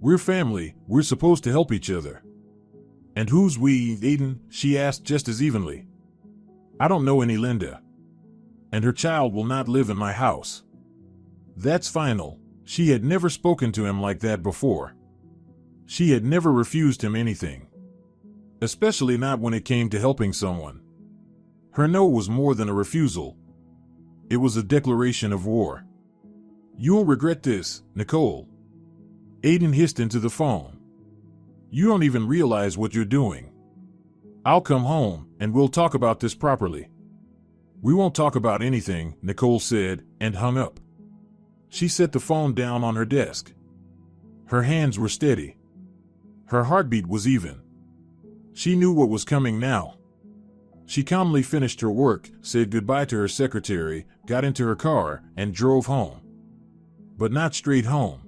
We're family, we're supposed to help each other. And who's we, Aiden? She asked just as evenly. I don't know any Linda. And her child will not live in my house. That's final. She had never spoken to him like that before. She had never refused him anything. Especially not when it came to helping someone. Her no was more than a refusal. It was a declaration of war. You'll regret this, Nicole. Aiden hissed into the phone. You don't even realize what you're doing. I'll come home, and we'll talk about this properly. We won't talk about anything, Nicole said, and hung up. She set the phone down on her desk. Her hands were steady. Her heartbeat was even. She knew what was coming now. She calmly finished her work, said goodbye to her secretary, got into her car, and drove home. But not straight home.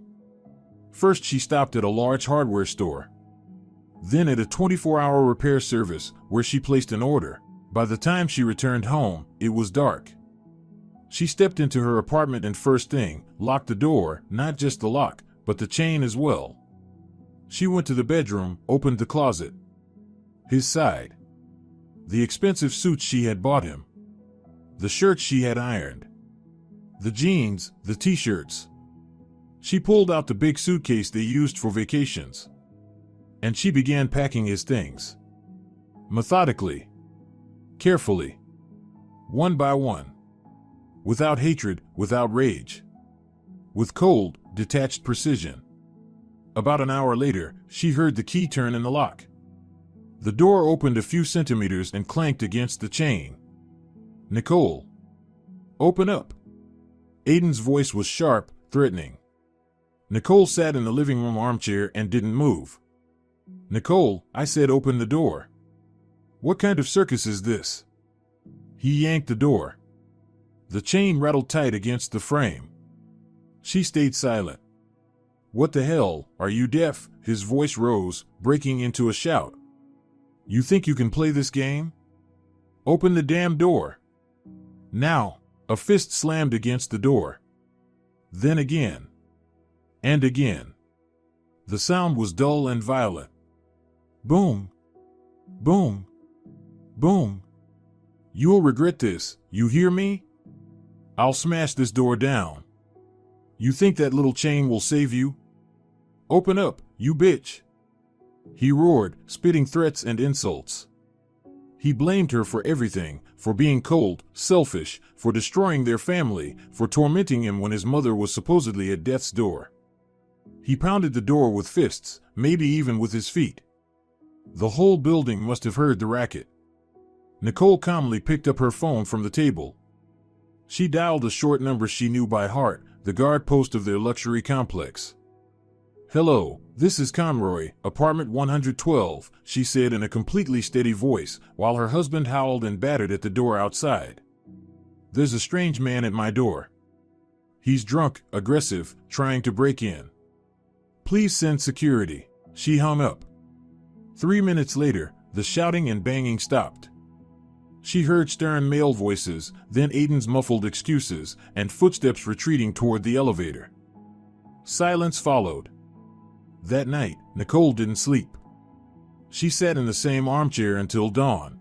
First she stopped at a large hardware store. Then at a 24-hour repair service, where she placed an order. By the time she returned home, it was dark. She stepped into her apartment and first thing, locked the door, not just the lock, but the chain as well. She went to the bedroom, opened the closet. His side. The expensive suits she had bought him. The shirts she had ironed. The jeans, the t-shirts. She pulled out the big suitcase they used for vacations. And she began packing his things. Methodically. Carefully. One by one. Without hatred, without rage. With cold, detached precision. About an hour later, she heard the key turn in the lock. The door opened a few centimeters and clanked against the chain. Nicole. Open up. Aiden's voice was sharp, threatening. Nicole sat in the living room armchair and didn't move. Nicole, I said open the door. What kind of circus is this? He yanked the door. The chain rattled tight against the frame. She stayed silent. What the hell, are you deaf? His voice rose, breaking into a shout. You think you can play this game? Open the damn door. Now. A fist slammed against the door. Then again. And again. The sound was dull and violent. Boom. Boom. Boom. You'll regret this, you hear me? I'll smash this door down. You think that little chain will save you? Open up, you bitch. He roared, spitting threats and insults. He blamed her for everything, for being cold, selfish, for destroying their family, for tormenting him when his mother was supposedly at death's door. He pounded the door with fists, maybe even with his feet. The whole building must have heard the racket. Nicole calmly picked up her phone from the table. She dialed a short number she knew by heart, the guard post of their luxury complex. Hello, this is Conroy, apartment 112, she said in a completely steady voice, while her husband howled and battered at the door outside. There's a strange man at my door. He's drunk, aggressive, trying to break in. Please send security. She hung up. 3 minutes later, the shouting and banging stopped. She heard stern male voices, then Aiden's muffled excuses, and footsteps retreating toward the elevator. Silence followed. That night, Nicole didn't sleep. She sat in the same armchair until dawn.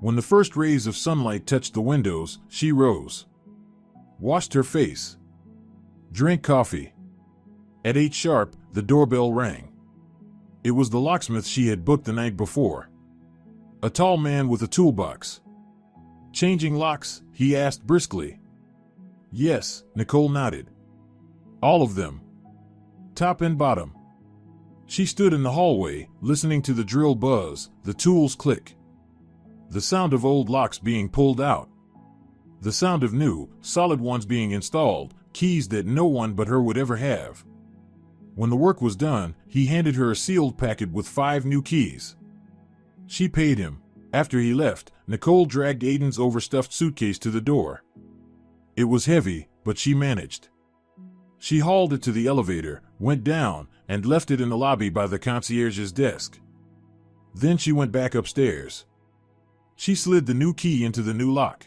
When the first rays of sunlight touched the windows, she rose. Washed her face. Drank coffee. At 8 sharp, the doorbell rang. It was the locksmith she had booked the night before. A tall man with a toolbox. Changing locks? He asked briskly. Yes, Nicole nodded. All of them. Top and bottom. She stood in the hallway, listening to the drill buzz, the tools click. The sound of old locks being pulled out. The sound of new, solid ones being installed, keys that no one but her would ever have. When the work was done, he handed her a sealed packet with 5 new keys. She paid him. After he left, Nicole dragged Aiden's overstuffed suitcase to the door. It was heavy, but she managed. She hauled it to the elevator, went down, and left it in the lobby by the concierge's desk. Then she went back upstairs. She slid the new key into the new lock.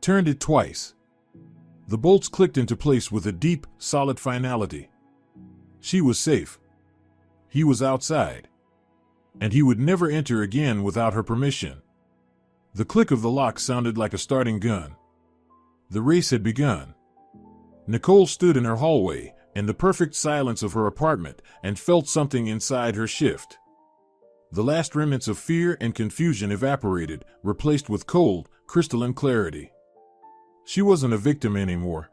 Turned it twice. The bolts clicked into place with a deep, solid finality. She was safe. He was outside. And he would never enter again without her permission. The click of the lock sounded like a starting gun. The race had begun. Nicole stood in her hallway, in the perfect silence of her apartment, and felt something inside her shift. The last remnants of fear and confusion evaporated, replaced with cold, crystalline clarity. She wasn't a victim anymore.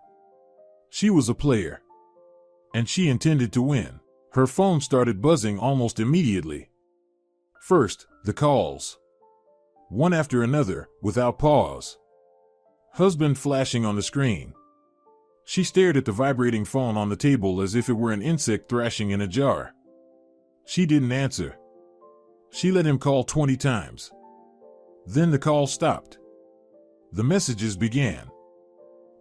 She was a player. And she intended to win. Her phone started buzzing almost immediately. First, the calls. One after another, without pause. Husband flashing on the screen. She stared at the vibrating phone on the table as if it were an insect thrashing in a jar. She didn't answer. She let him call 20 times. Then the call stopped. The messages began.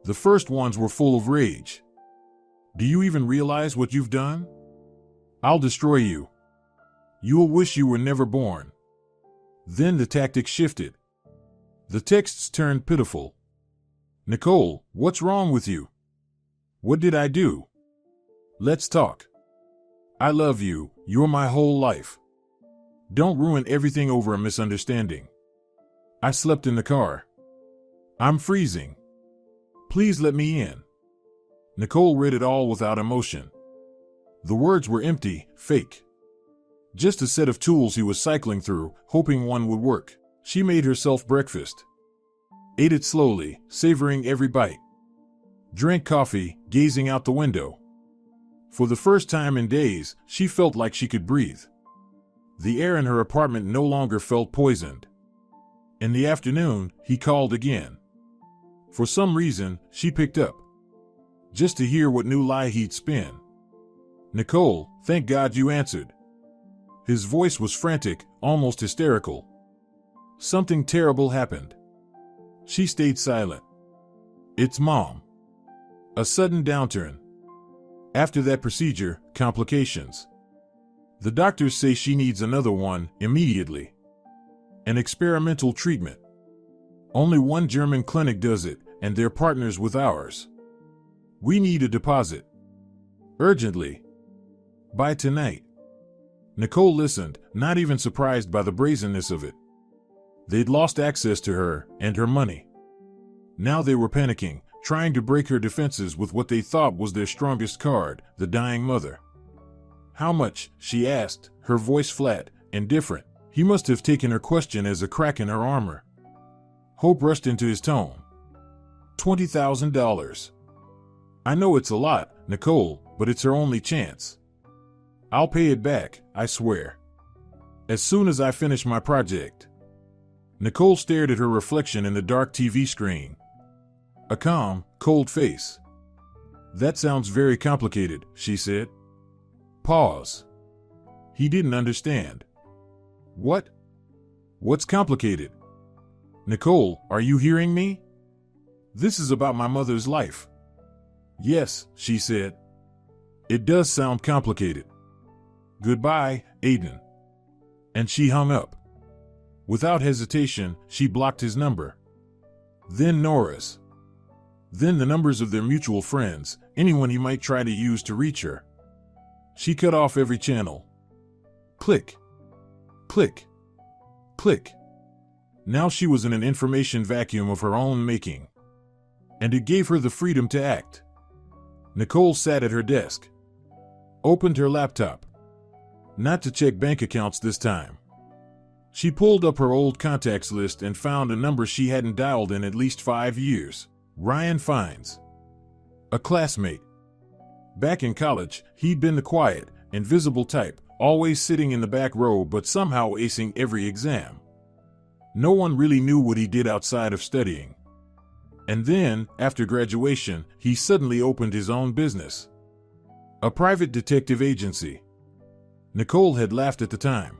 The first ones were full of rage. Do you even realize what you've done? I'll destroy you. You'll wish you were never born. Then the tactics shifted. The texts turned pitiful. Nicole, what's wrong with you? What did I do? Let's talk. I love you, you're my whole life. Don't ruin everything over a misunderstanding. I slept in the car. I'm freezing. Please let me in. Nicole read it all without emotion. The words were empty, fake. Just a set of tools he was cycling through, hoping one would work. She made herself breakfast. Ate it slowly, savoring every bite. Drank coffee, gazing out the window. For the first time in days, she felt like she could breathe. The air in her apartment no longer felt poisoned. In the afternoon, he called again. For some reason, she picked up. Just to hear what new lie he'd spin. Nicole, thank God you answered. His voice was frantic, almost hysterical. Something terrible happened. She stayed silent. It's Mom. A sudden downturn. After that procedure, complications. The doctors say she needs another one, immediately. An experimental treatment. Only one German clinic does it, and they're partners with ours. We need a deposit. Urgently. By tonight. Nicole listened, not even surprised by the brazenness of it. They'd lost access to her, and her money. Now they were panicking, trying to break her defenses with what they thought was their strongest card, the dying mother. How much? She asked, her voice flat, indifferent. He must have taken her question as a crack in her armor. Hope rushed into his tone. $20,000. I know it's a lot, Nicole, but it's her only chance. I'll pay it back, I swear. As soon as I finish my project. Nicole stared at her reflection in the dark TV screen. A calm, cold face. That sounds very complicated, she said. Pause. He didn't understand. What? What's complicated? Nicole, are you hearing me? This is about my mother's life. Yes, she said. It does sound complicated. Goodbye, Aiden. And she hung up. Without hesitation, she blocked his number. Then Nora's. Then the numbers of their mutual friends, anyone he might try to use to reach her. She cut off every channel. Click. Click. Click. Now she was in an information vacuum of her own making. And it gave her the freedom to act. Nicole sat at her desk. Opened her laptop. Not to check bank accounts this time. She pulled up her old contacts list and found a number she hadn't dialed in at least 5 years. Ryan Fiennes. A classmate. Back in college, he'd been the quiet, invisible type, always sitting in the back row but somehow acing every exam. No one really knew what he did outside of studying. And then, after graduation, he suddenly opened his own business. A private detective agency. Nicole had laughed at the time.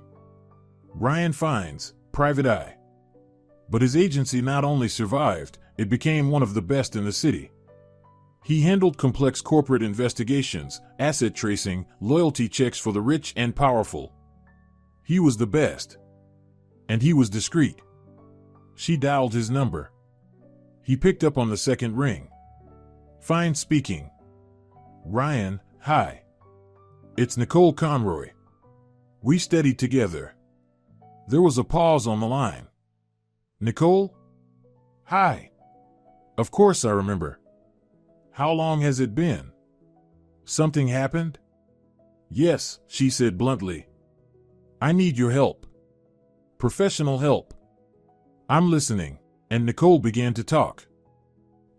Ryan Fiennes, Private Eye. But his agency not only survived, it became one of the best in the city. He handled complex corporate investigations, asset tracing, loyalty checks for the rich and powerful. He was the best. And he was discreet. She dialed his number. He picked up on the second ring. Fine speaking. Ryan, hi. It's Nicole Conroy. We studied together. There was a pause on the line. Nicole? Hi. Of course I remember. How long has it been? Something happened? Yes, she said bluntly. I need your help. Professional help. I'm listening, and Nicole began to talk.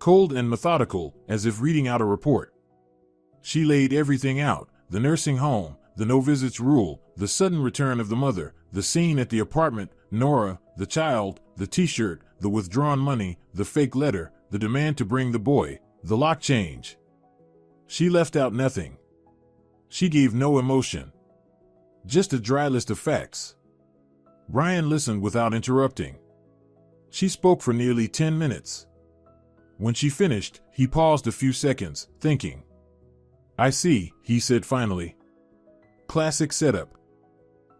Cold and methodical, as if reading out a report. She laid everything out, the nursing home, the no visits rule, the sudden return of the mother, the scene at the apartment, Nora, the child, the t-shirt, the withdrawn money, the fake letter, the demand to bring the boy, the lock change. She left out nothing. She gave no emotion. Just a dry list of facts. Ryan listened without interrupting. She spoke for nearly 10 minutes. When she finished, he paused a few seconds, thinking. I see, he said finally. Classic setup.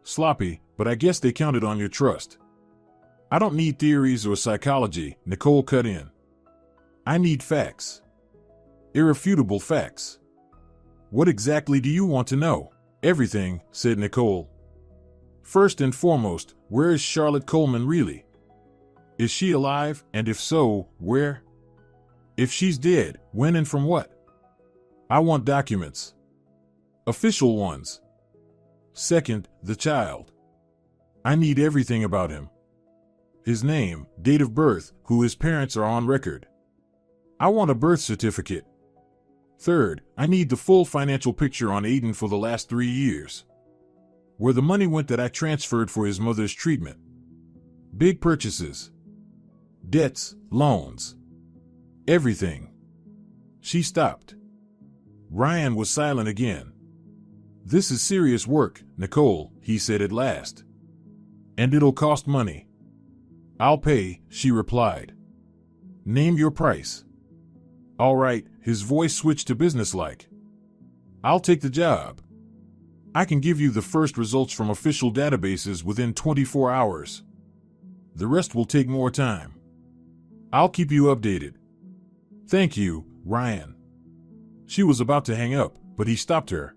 Sloppy, but I guess they counted on your trust. I don't need theories or psychology, Nicole cut in. I need facts. Irrefutable facts. What exactly do you want to know? Everything, said Nicole. First and foremost, where is Charlotte Coleman really? Is she alive, and if so, where? If she's dead, when and from what? I want documents. Official ones. Second, the child. I need everything about him. His name, date of birth, who his parents are on record. I want a birth certificate. Third, I need the full financial picture on Aiden for the last 3 years. Where the money went that I transferred for his mother's treatment. Big purchases. Debts, loans. Everything. She stopped. Ryan was silent again. This is serious work, Nicole, he said at last. And it'll cost money. I'll pay, she replied. Name your price. All right, his voice switched to businesslike. I'll take the job. I can give you the first results from official databases within 24 hours. The rest will take more time. I'll keep you updated. Thank you, Ryan. She was about to hang up, but he stopped her.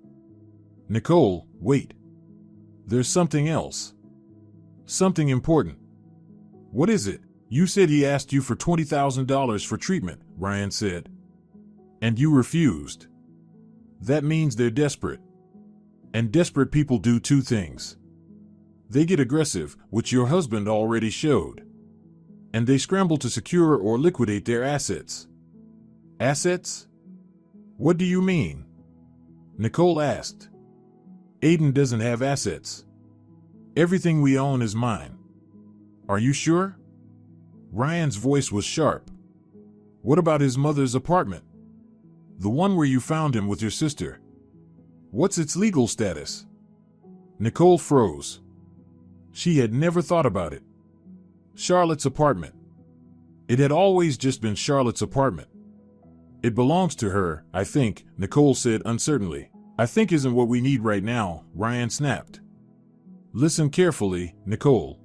Nicole, wait. There's something else. Something important. What is it? You said he asked you for $20,000 for treatment, Ryan said. And you refused. That means they're desperate. And desperate people do two things. They get aggressive, which your husband already showed. And they scramble to secure or liquidate their assets. Assets? What do you mean? Nicole asked. Aiden doesn't have assets. Everything we own is mine. Are you sure? Ryan's voice was sharp. What about his mother's apartment? The one where you found him with your sister. What's its legal status? Nicole froze. She had never thought about it. Charlotte's apartment. It had always just been Charlotte's apartment. It belongs to her, I think, Nicole said uncertainly. I think isn't what we need right now, Ryan snapped. Listen carefully, Nicole.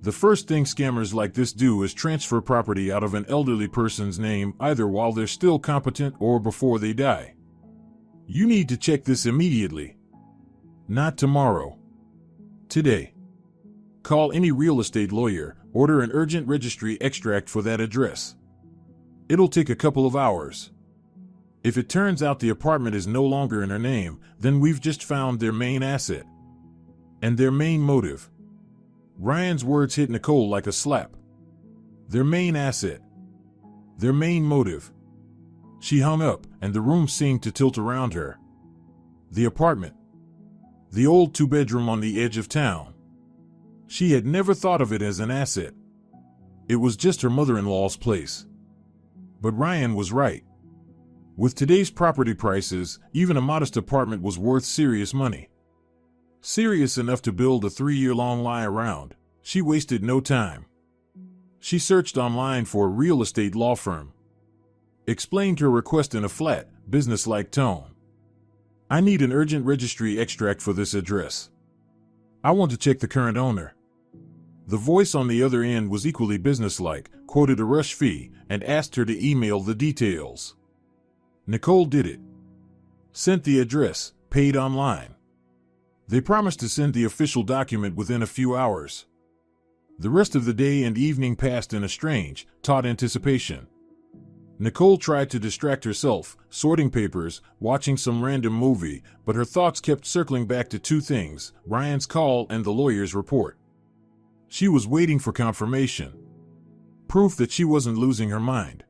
The first thing scammers like this do is transfer property out of an elderly person's name either while they're still competent or before they die. You need to check this immediately. Not tomorrow. Today. Call any real estate lawyer, order an urgent registry extract for that address. It'll take a couple of hours. If it turns out the apartment is no longer in her name, then we've just found their main asset. And their main motive. Ryan's words hit Nicole like a slap. Their main asset. Their main motive. She hung up, and the room seemed to tilt around her. The apartment. The old two-bedroom on the edge of town. She had never thought of it as an asset. It was just her mother-in-law's place. But Ryan was right. With today's property prices, even a modest apartment was worth serious money. Serious enough to build a 3-year-long lie around. She wasted no time. She searched online for a real estate law firm. explained her request in a flat, businesslike tone. I need an urgent registry extract for this address. I want to check the current owner. The voice on the other end was equally businesslike, quoted a rush fee, and asked her to email the details. Nicole did it. Sent the address, paid online. They promised to send the official document within a few hours. The rest of the day and evening passed in a strange, taut anticipation. Nicole tried to distract herself, sorting papers, watching some random movie, but her thoughts kept circling back to two things: Ryan's call and the lawyer's report. She was waiting for confirmation. Proof that she wasn't losing her mind.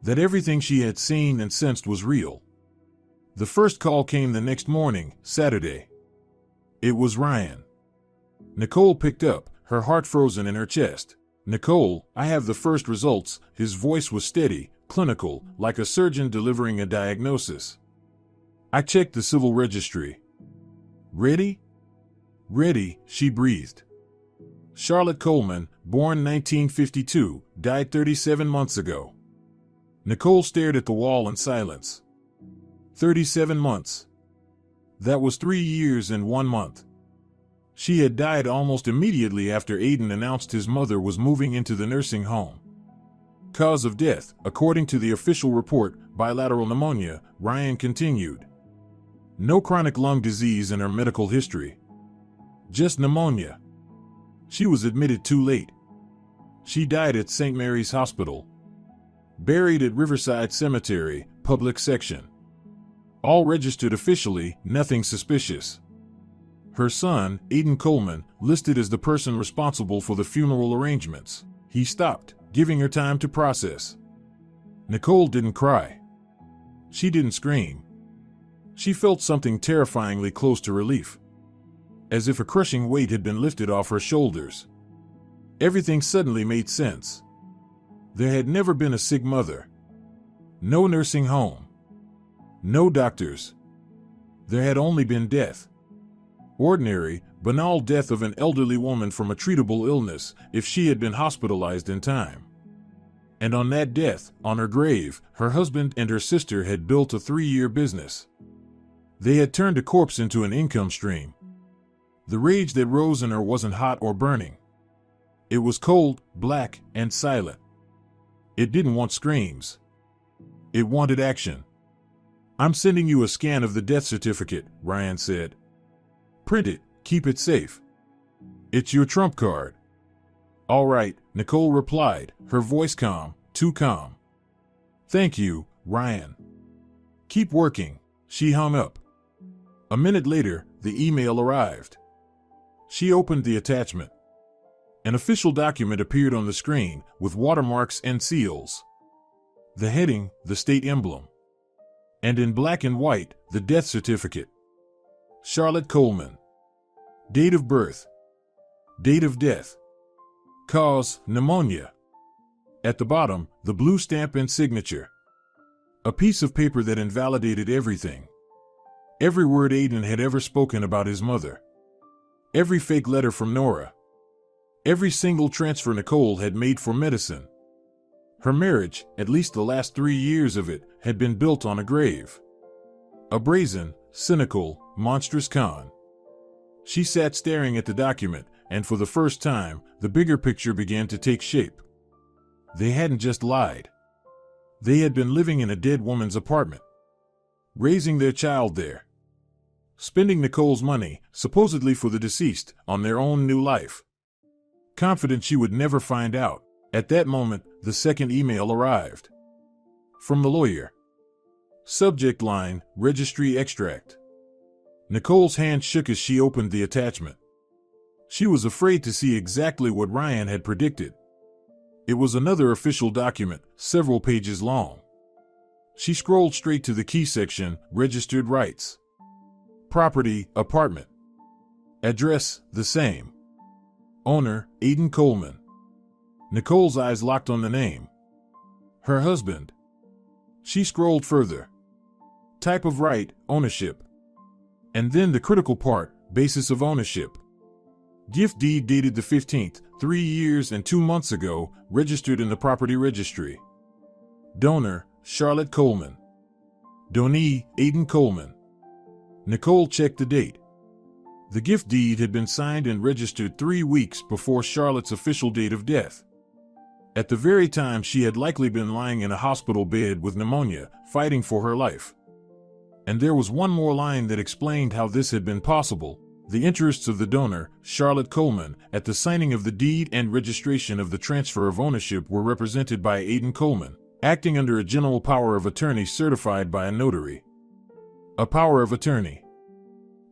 That everything she had seen and sensed was real. The first call came the next morning, Saturday. It was Ryan. Nicole picked up, her heart frozen in her chest. "Nicole, I have the first results." His voice was steady, clinical, like a surgeon delivering a diagnosis. "I checked the civil registry." "Ready?" "Ready," she breathed. Charlotte Coleman, born 1952, died 37 months ago. Nicole stared at the wall in silence. 37 months. That was 3 years and 1 month. She had died almost immediately after Aiden announced his mother was moving into the nursing home. Cause of death, according to the official report, bilateral pneumonia. Ryan continued. No chronic lung disease in her medical history. Just pneumonia. She was admitted too late. She died at St. Mary's Hospital. Buried at Riverside Cemetery, public section. All registered officially, nothing suspicious. Her son, Aiden Coleman, listed as the person responsible for the funeral arrangements. He stopped, giving her time to process. Nicole didn't cry. She didn't scream. She felt something terrifyingly close to relief. As if a crushing weight had been lifted off her shoulders. Everything suddenly made sense. There had never been a sick mother. No nursing home. No doctors. There had only been death. Ordinary, banal death of an elderly woman from a treatable illness, if she had been hospitalized in time. And on that death, on her grave, her husband and her sister had built a 3-year business. They had turned a corpse into an income stream. The rage that rose in her wasn't hot or burning. It was cold, black, and silent. It didn't want screams. It wanted action. "I'm sending you a scan of the death certificate," Ryan said. "Print it, keep it safe. It's your trump card." "All right," Nicole replied, her voice calm, too calm. "Thank you, Ryan. Keep working." She hung up. A minute later, the email arrived. She opened the attachment. An official document appeared on the screen, with watermarks and seals. The heading, the state emblem. And in black and white, the death certificate. Charlotte Coleman. Date of birth. Date of death. Cause, pneumonia. At the bottom, the blue stamp and signature. A piece of paper that invalidated everything. Every word Aiden had ever spoken about his mother. Every fake letter from Nora. Every single transfer Nicole had made for medicine. Her marriage, at least the last 3 years of it, had been built on a grave. A brazen, cynical, monstrous con. She sat staring at the document, and for the first time, the bigger picture began to take shape. They hadn't just lied. They had been living in a dead woman's apartment. Raising their child there. Spending Nicole's money, supposedly for the deceased, on their own new life. Confident she would never find out. At that moment, the second email arrived. From the lawyer. Subject line, registry extract. Nicole's hand shook as she opened the attachment. She was afraid to see exactly what Ryan had predicted. It was another official document, several pages long. She scrolled straight to the key section, registered rights. Property, apartment. Address, the same. Owner, Aiden Coleman. Nicole's eyes locked on the name. Her husband. She scrolled further. Type of right, ownership. And then the critical part, basis of ownership. Gift deed dated the 15th, 3 years and 2 months ago, registered in the property registry. Donor, Charlotte Coleman. Donee, Aiden Coleman. Nicole checked the date. The gift deed had been signed and registered 3 weeks before Charlotte's official date of death. At the very time she had likely been lying in a hospital bed with pneumonia, fighting for her life. And there was one more line that explained how this had been possible. The interests of the donor, Charlotte Coleman, at the signing of the deed and registration of the transfer of ownership were represented by Aiden Coleman, acting under a general power of attorney certified by a notary. A power of attorney.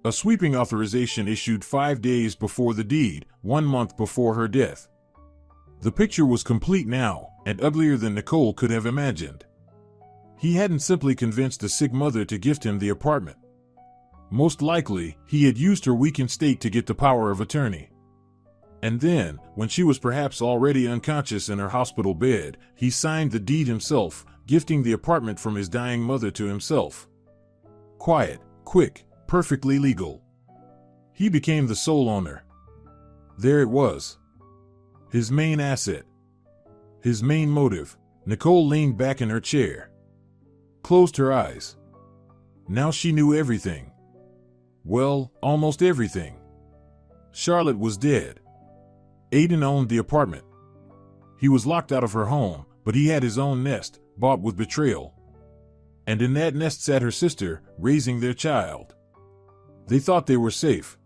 A sweeping authorization issued 5 days before the deed, 1 month before her death. The picture was complete now, and uglier than Nicole could have imagined. He hadn't simply convinced a sick mother to gift him the apartment. Most likely, he had used her weakened state to get the power of attorney. And then, when she was perhaps already unconscious in her hospital bed, he signed the deed himself, gifting the apartment from his dying mother to himself. Quiet, quick, perfectly legal. He became the sole owner. There it was. His main asset. His main motive. Nicole leaned back in her chair. Closed her eyes. Now she knew everything. Well, almost everything. Charlotte was dead. Aiden owned the apartment. He was locked out of her home, but he had his own nest, bought with betrayal. And in that nest sat her sister, raising their child. They thought they were safe.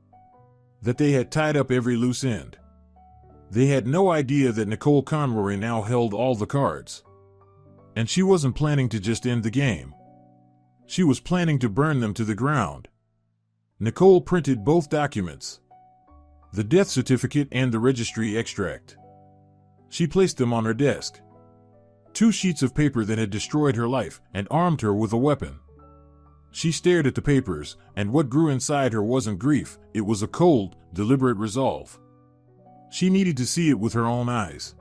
That they had tied up every loose end. They had no idea that Nicole Conroy now held all the cards. And she wasn't planning to just end the game. She was planning to burn them to the ground. Nicole printed both documents. The death certificate and the registry extract. She placed them on her desk. 2 sheets of paper that had destroyed her life and armed her with a weapon. She stared at the papers, and what grew inside her wasn't grief, it was a cold, deliberate resolve. She needed to see it with her own eyes.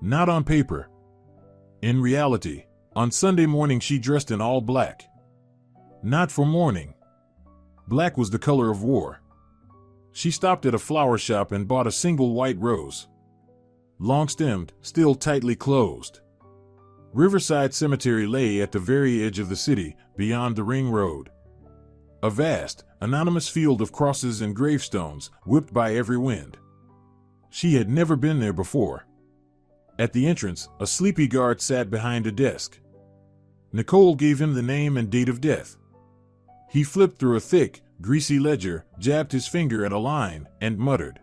Not on paper. In reality, on Sunday morning she dressed in all black. Not for mourning. Black was the color of war. She stopped at a flower shop and bought a single white rose. Long-stemmed, still tightly closed. Riverside Cemetery lay at the very edge of the city, beyond the ring road. A vast, anonymous field of crosses and gravestones, whipped by every wind. She had never been there before. At the entrance, a sleepy guard sat behind a desk. Nicole gave him the name and date of death. He flipped through a thick, greasy ledger, jabbed his finger at a line, and muttered.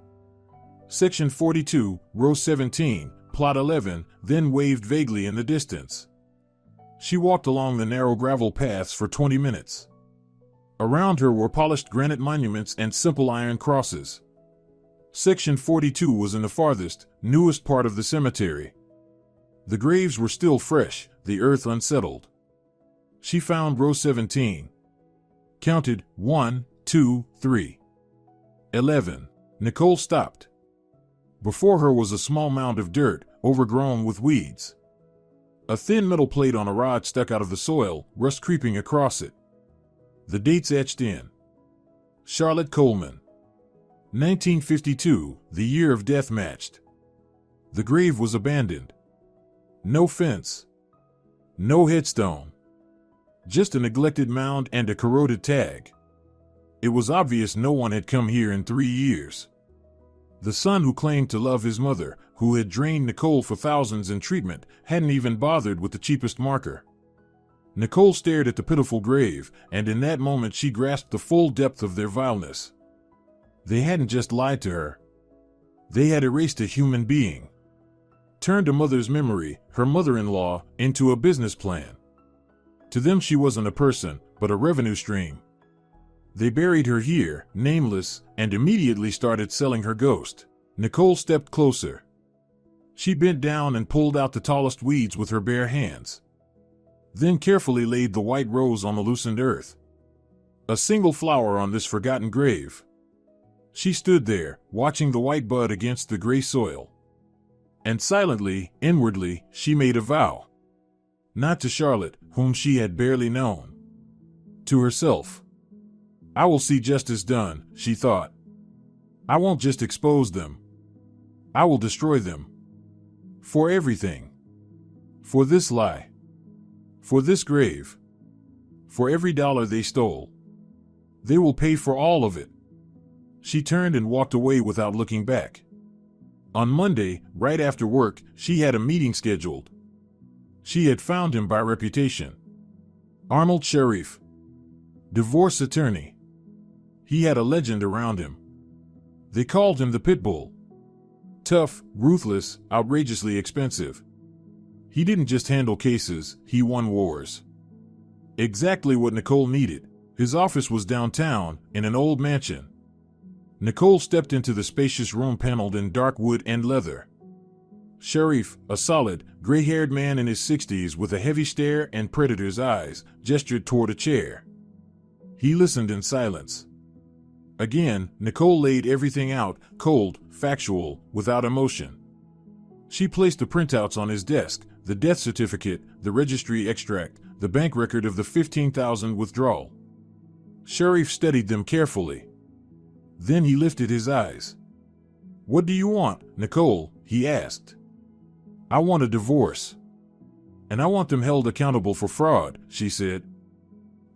Section 42, row 17, plot 11, then waved vaguely in the distance. She walked along the narrow gravel paths for 20 minutes. Around her were polished granite monuments and simple iron crosses. Section 42 was in the farthest, newest part of the cemetery. The graves were still fresh, the earth unsettled. She found row 17. Counted 1, 2, 3. 11. Nicole stopped. Before her was a small mound of dirt, overgrown with weeds. A thin metal plate on a rod stuck out of the soil, rust creeping across it. The dates etched in. Charlotte Coleman. 1952, the year of death matched. The grave was abandoned. No fence. No headstone. Just a neglected mound and a corroded tag. It was obvious no one had come here in 3 years. The son who claimed to love his mother, who had drained Nicole for thousands in treatment, hadn't even bothered with the cheapest marker. Nicole stared at the pitiful grave, and in that moment she grasped the full depth of their vileness. They hadn't just lied to her. They had erased a human being. Turned a mother's memory, her mother-in-law, into a business plan. To them she wasn't a person, but a revenue stream. They buried her here, nameless, and immediately started selling her ghost. Nicole stepped closer. She bent down and pulled out the tallest weeds with her bare hands. Then carefully laid the white rose on the loosened earth. A single flower on this forgotten grave. She stood there, watching the white bud against the gray soil. And silently, inwardly, she made a vow. Not to Charlotte, whom she had barely known. To herself. I will see justice done, she thought. I won't just expose them. I will destroy them. For everything. For this lie. For this grave. For every dollar they stole. They will pay for all of it. She turned and walked away without looking back. On Monday, right after work, she had a meeting scheduled. She had found him by reputation. Arnold Sharif. Divorce attorney. He had a legend around him. They called him the Pit Bull. Tough, ruthless, outrageously expensive. He didn't just handle cases, he won wars. Exactly what Nicole needed. His office was downtown, in an old mansion. Nicole stepped into the spacious room paneled in dark wood and leather. Sharif, a solid, gray-haired man in his 60s with a heavy stare and predator's eyes, gestured toward a chair. He listened in silence. Again, Nicole laid everything out, cold, factual, without emotion. She placed the printouts on his desk, the death certificate, the registry extract, the bank record of the $15,000 withdrawal. Sharif studied them carefully. Then he lifted his eyes. "What do you want, Nicole?" he asked. "I want a divorce. And I want them held accountable for fraud," she said.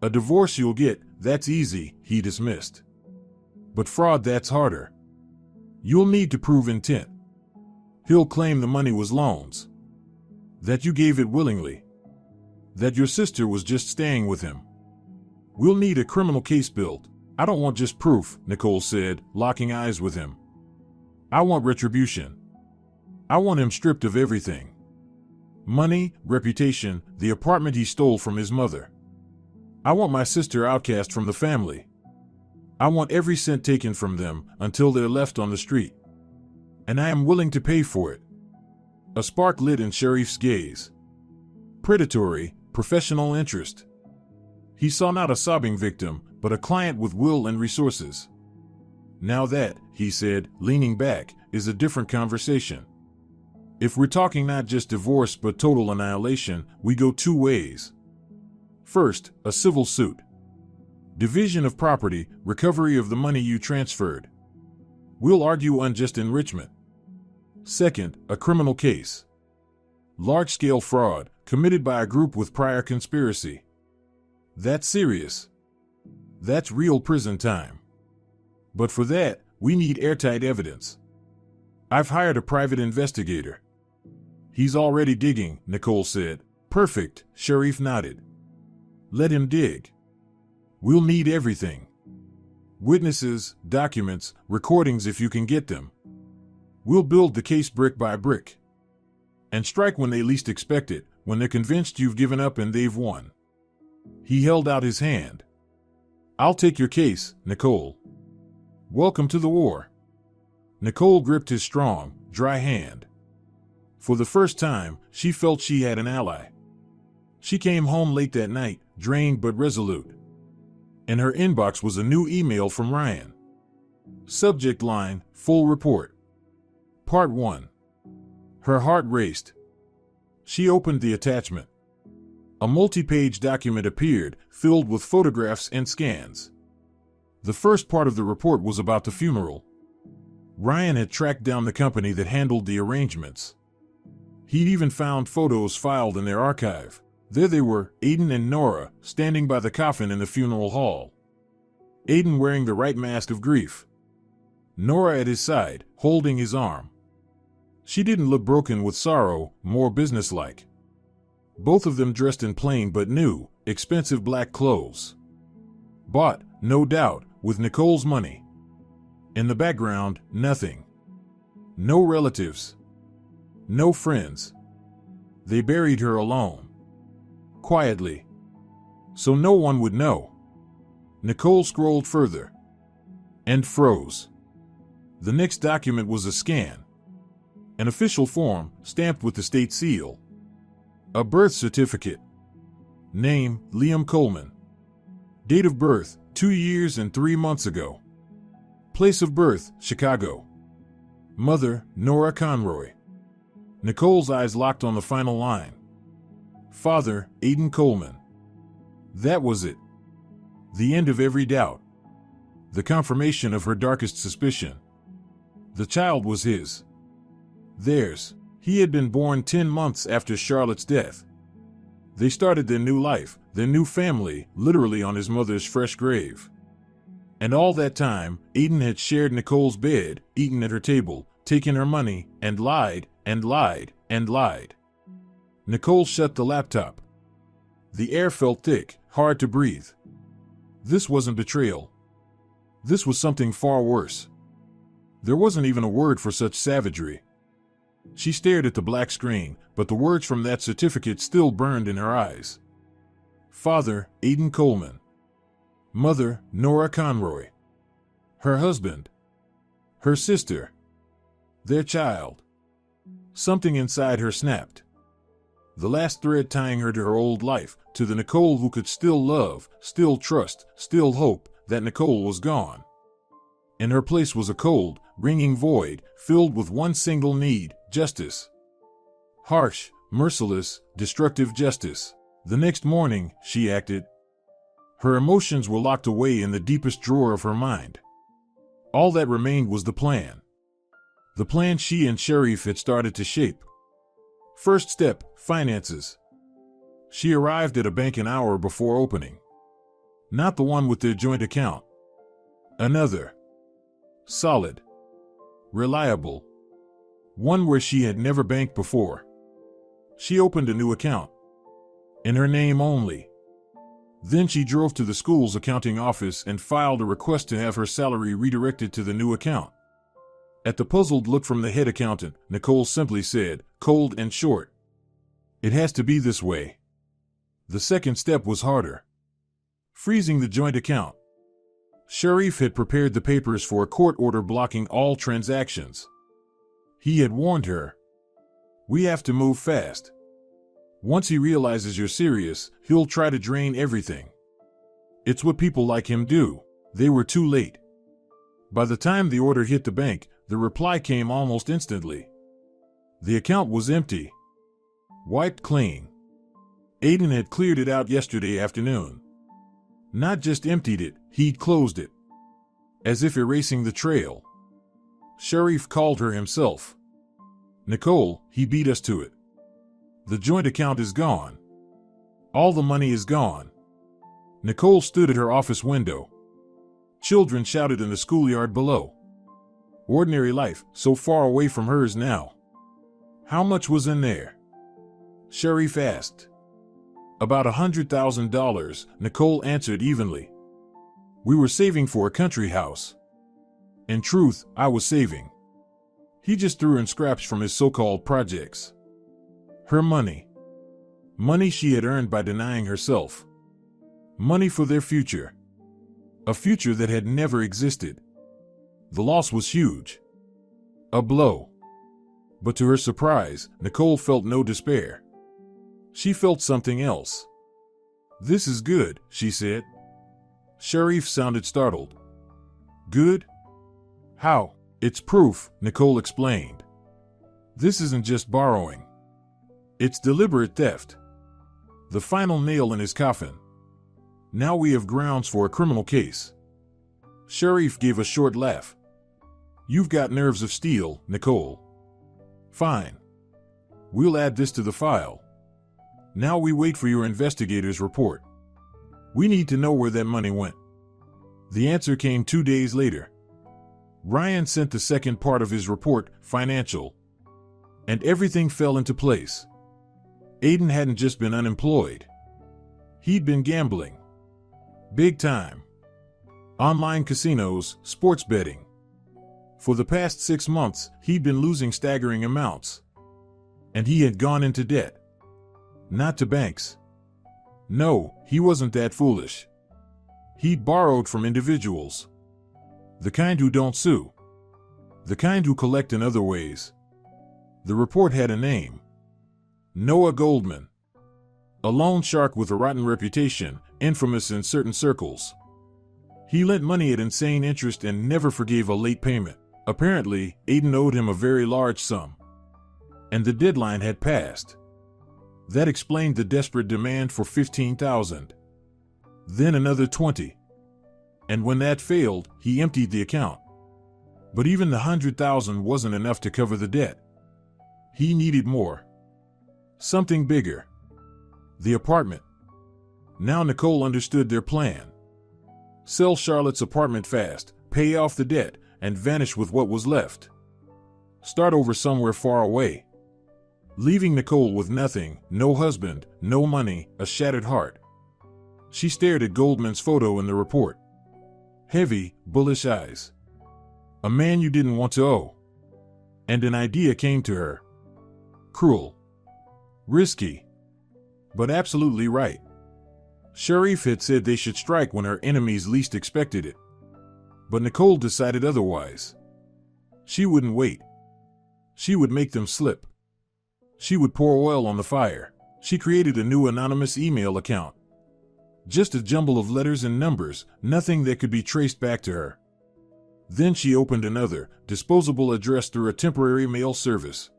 "A divorce you'll get, that's easy," he dismissed. "But fraud, that's harder. You'll need to prove intent. He'll claim the money was loans. That you gave it willingly. That your sister was just staying with him. We'll need a criminal case built." "I don't want just proof," Nicole said, locking eyes with him. "I want retribution. I want him stripped of everything. Money, reputation, the apartment he stole from his mother. I want my sister outcast from the family. I want every cent taken from them until they're left on the street. And I am willing to pay for it." A spark lit in Sharif's gaze. Predatory, professional interest. He saw not a sobbing victim, but a client with will and resources. "Now that," he said, leaning back, "is a different conversation. If we're talking not just divorce but total annihilation, we go two ways. First, a civil suit. Division of property, recovery of the money you transferred. We'll argue unjust enrichment. Second, a criminal case. Large-scale fraud, committed by a group with prior conspiracy. That's serious. That's real prison time. But for that, we need airtight evidence. I've hired a private investigator." "He's already digging," Nicole said. "Perfect," Sharif nodded. "Let him dig. We'll need everything. Witnesses, documents, recordings if you can get them. We'll build the case brick by brick. And strike when they least expect it, when they're convinced you've given up and they've won." He held out his hand. "I'll take your case, Nicole. Welcome to the war." Nicole gripped his strong, dry hand. For the first time, she felt she had an ally. She came home late that night, drained but resolute. In her inbox was a new email from Ryan. Subject line, "Full report. Part 1. Her heart raced. She opened the attachment. A multi-page document appeared, filled with photographs and scans. The first part of the report was about the funeral. Ryan had tracked down the company that handled the arrangements. He'd even found photos filed in their archive. There they were, Aiden and Nora, standing by the coffin in the funeral hall. Aiden wearing the right mask of grief. Nora at his side, holding his arm. She didn't look broken with sorrow, more businesslike. Both of them dressed in plain but new, expensive black clothes. Bought, no doubt, with Nicole's money. In the background, nothing. No relatives. No friends. They buried her alone. Quietly. So no one would know. Nicole scrolled further. And froze. The next document was a scan. An official form, stamped with the state seal. A birth certificate. Name, Liam Coleman. Date of birth, 2 years and 3 months ago. Place of birth, Chicago. Mother, Nora Conroy. Nicole's eyes locked on the final line. Father, Aiden Coleman. That was it. The end of every doubt. The confirmation of her darkest suspicion. The child was his. Theirs. He had been born 10 months after Charlotte's death. They started their new life, their new family, literally on his mother's fresh grave. And all that time, Aiden had shared Nicole's bed, eaten at her table, taken her money, and lied, and lied, and lied. Nicole shut the laptop. The air felt thick, hard to breathe. This wasn't betrayal. This was something far worse. There wasn't even a word for such savagery. She stared at the black screen, but the words from that certificate still burned in her eyes. Father, Aiden Coleman. Mother, Nora Conroy. Her husband. Her sister. Their child. Something inside her snapped. The last thread tying her to her old life, to the Nicole who could still love, still trust, still hope, that Nicole was gone. In her place was a cold, ringing void, filled with one single need, justice. Harsh, merciless, destructive justice. The next morning, she acted. Her emotions were locked away in the deepest drawer of her mind. All that remained was the plan. The plan she and Sharif had started to shape. First step, finances. She arrived at a bank an hour before opening. Not the one with their joint account. Another. Solid. Reliable. One where she had never banked before. She opened a new account. In her name only. Then she drove to the school's accounting office and filed a request to have her salary redirected to the new account. At the puzzled look from the head accountant, Nicole simply said, cold and short, "It has to be this way." The second step was harder. Freezing the joint account. Sharif had prepared the papers for a court order blocking all transactions. He had warned her. "We have to move fast. Once he realizes you're serious, he'll try to drain everything." It's what people like him do. They were too late. By the time the order hit the bank, the reply came almost instantly. The account was empty. Wiped clean. Aiden had cleared it out yesterday afternoon. Not just emptied it, he'd closed it. As if erasing the trail. Sharif called her himself. "Nicole, he beat us to it. The joint account is gone. All the money is gone." Nicole stood at her office window. Children shouted in the schoolyard below. Ordinary life, so far away from hers now. How much was in there? Sharif asked. About $100,000, Nicole answered evenly. "We were saving for a country house." In truth, I was saving. He just threw in scraps from his so-called projects. Her money. Money she had earned by denying herself. Money for their future. A future that had never existed. The loss was huge. A blow. But to her surprise, Nicole felt no despair. She felt something else. "This is good," she said. Sharif sounded startled. "Good? How?" "It's proof," Nicole explained. "This isn't just borrowing. It's deliberate theft. The final nail in his coffin. Now we have grounds for a criminal case." Sharif gave a short laugh. "You've got nerves of steel, Nicole. Fine. We'll add this to the file. Now we wait for your investigator's report. We need to know where that money went." The answer came 2 days later. Ryan sent the second part of his report, financial. And everything fell into place. Aiden hadn't just been unemployed. He'd been gambling. Big time. Online casinos, sports betting. For the past 6 months, he'd been losing staggering amounts. And he had gone into debt. Not to banks. No, he wasn't that foolish. He'd borrowed from individuals. The kind who don't sue. The kind who collect in other ways. The report had a name. Noah Goldman. A loan shark with a rotten reputation, infamous in certain circles. He lent money at insane interest and never forgave a late payment. Apparently, Aiden owed him a very large sum. And the deadline had passed. That explained the desperate demand for $15,000. Then another 20. And when that failed, he emptied the account. But even the 100,000 wasn't enough to cover the debt. He needed more. Something bigger. The apartment. Now Nicole understood their plan. Sell Charlotte's apartment fast, pay off the debt, and vanish with what was left. Start over somewhere far away. Leaving Nicole with nothing, no husband, no money, a shattered heart. She stared at Goldman's photo in the report. Heavy, bullish eyes. A man you didn't want to owe. And an idea came to her. Cruel. Risky. But absolutely right. Sharif had said they should strike when her enemies least expected it. But Nicole decided otherwise. She wouldn't wait. She would make them slip. She would pour oil on the fire. She created a new anonymous email account. Just a jumble of letters and numbers, nothing that could be traced back to her. Then she opened another, disposable address through a temporary mail service.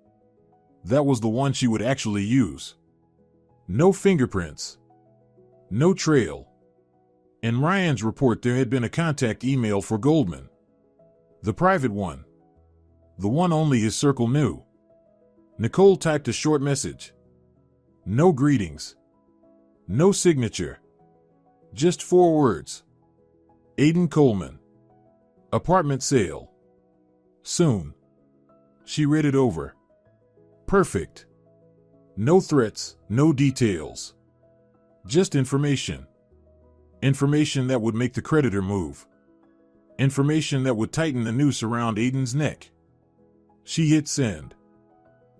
That was the one she would actually use. No fingerprints. No trail. In Ryan's report there had been a contact email for Goldman. The private one. The one only his circle knew. Nicole typed a short message. No greetings. No signature. Just 4 words. Aiden Coleman. Apartment sale. Soon. She read it over. Perfect. No threats, no details. Just information. Information that would make the creditor move. Information that would tighten the noose around Aiden's neck. She hit send.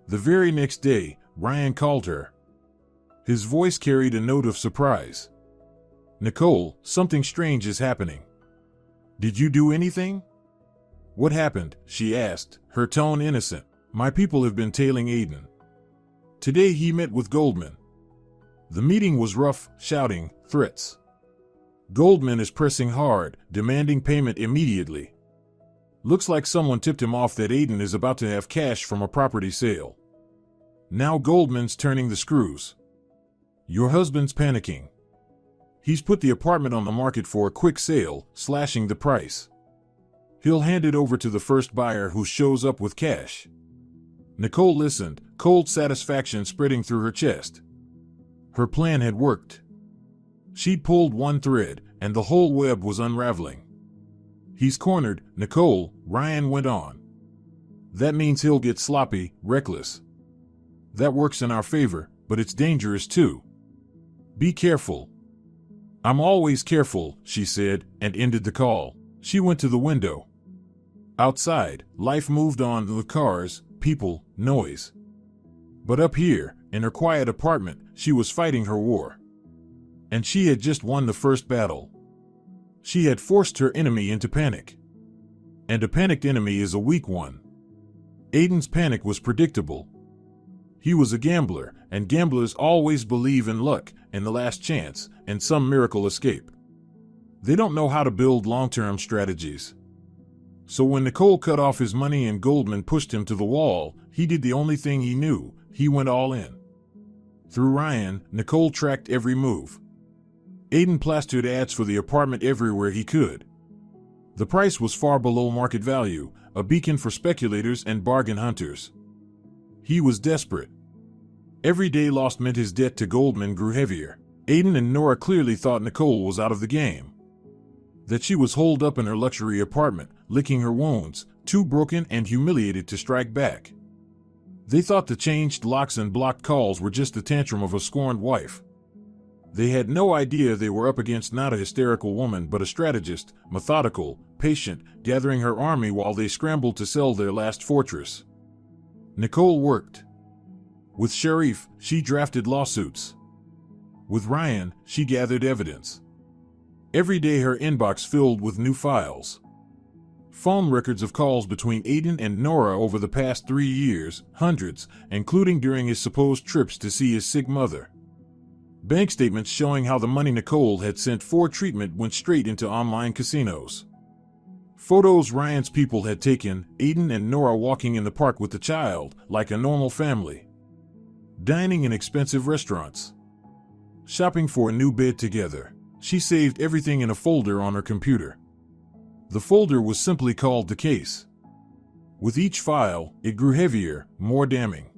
The very next day, Ryan called her. His voice carried a note of surprise. Nicole, something strange is happening. Did you do anything? What happened? She asked, her tone innocent. My people have been tailing Aiden. Today he met with Goldman. The meeting was rough, shouting, threats. Goldman is pressing hard, demanding payment immediately. Looks like someone tipped him off that Aiden is about to have cash from a property sale. Now Goldman's turning the screws. Your husband's panicking. He's put the apartment on the market for a quick sale, slashing the price. He'll hand it over to the first buyer who shows up with cash. Nicole listened, cold satisfaction spreading through her chest. Her plan had worked. She'd pulled one thread, and the whole web was unraveling. He's cornered, Nicole, Ryan went on. That means he'll get sloppy, reckless. That works in our favor, but it's dangerous too. Be careful. I'm always careful, she said, and ended the call. She went to the window. Outside, life moved on with cars, people, noise. But up here, in her quiet apartment, she was fighting her war. And she had just won the first battle. She had forced her enemy into panic. And a panicked enemy is a weak one. Aiden's panic was predictable. He was a gambler, and gamblers always believe in luck, and the last chance, and some miracle escape. They don't know how to build long-term strategies. So when Nicole cut off his money and Goldman pushed him to the wall, he did the only thing he knew. He went all in. Through Ryan, Nicole tracked every move. Aiden plastered ads for the apartment everywhere he could. The price was far below market value, a beacon for speculators and bargain hunters. He was desperate. Every day lost meant his debt to Goldman grew heavier. Aiden and Nora clearly thought Nicole was out of the game. That she was holed up in her luxury apartment, licking her wounds, too broken and humiliated to strike back. They thought the changed locks and blocked calls were just the tantrum of a scorned wife. They had no idea they were up against not a hysterical woman but a strategist, methodical, patient, gathering her army while they scrambled to sell their last fortress. Nicole worked. With Sharif, she drafted lawsuits. With Ryan, she gathered evidence. Every day her inbox filled with new files. Phone records of calls between Aiden and Nora over the past 3 years, hundreds, including during his supposed trips to see his sick mother. Bank statements showing how the money Nicole had sent for treatment went straight into online casinos. Photos Ryan's people had taken, Aiden and Nora walking in the park with the child, like a normal family. Dining in expensive restaurants. Shopping for a new bed together. She saved everything in a folder on her computer. The folder was simply called The Case. With each file, it grew heavier, more damning.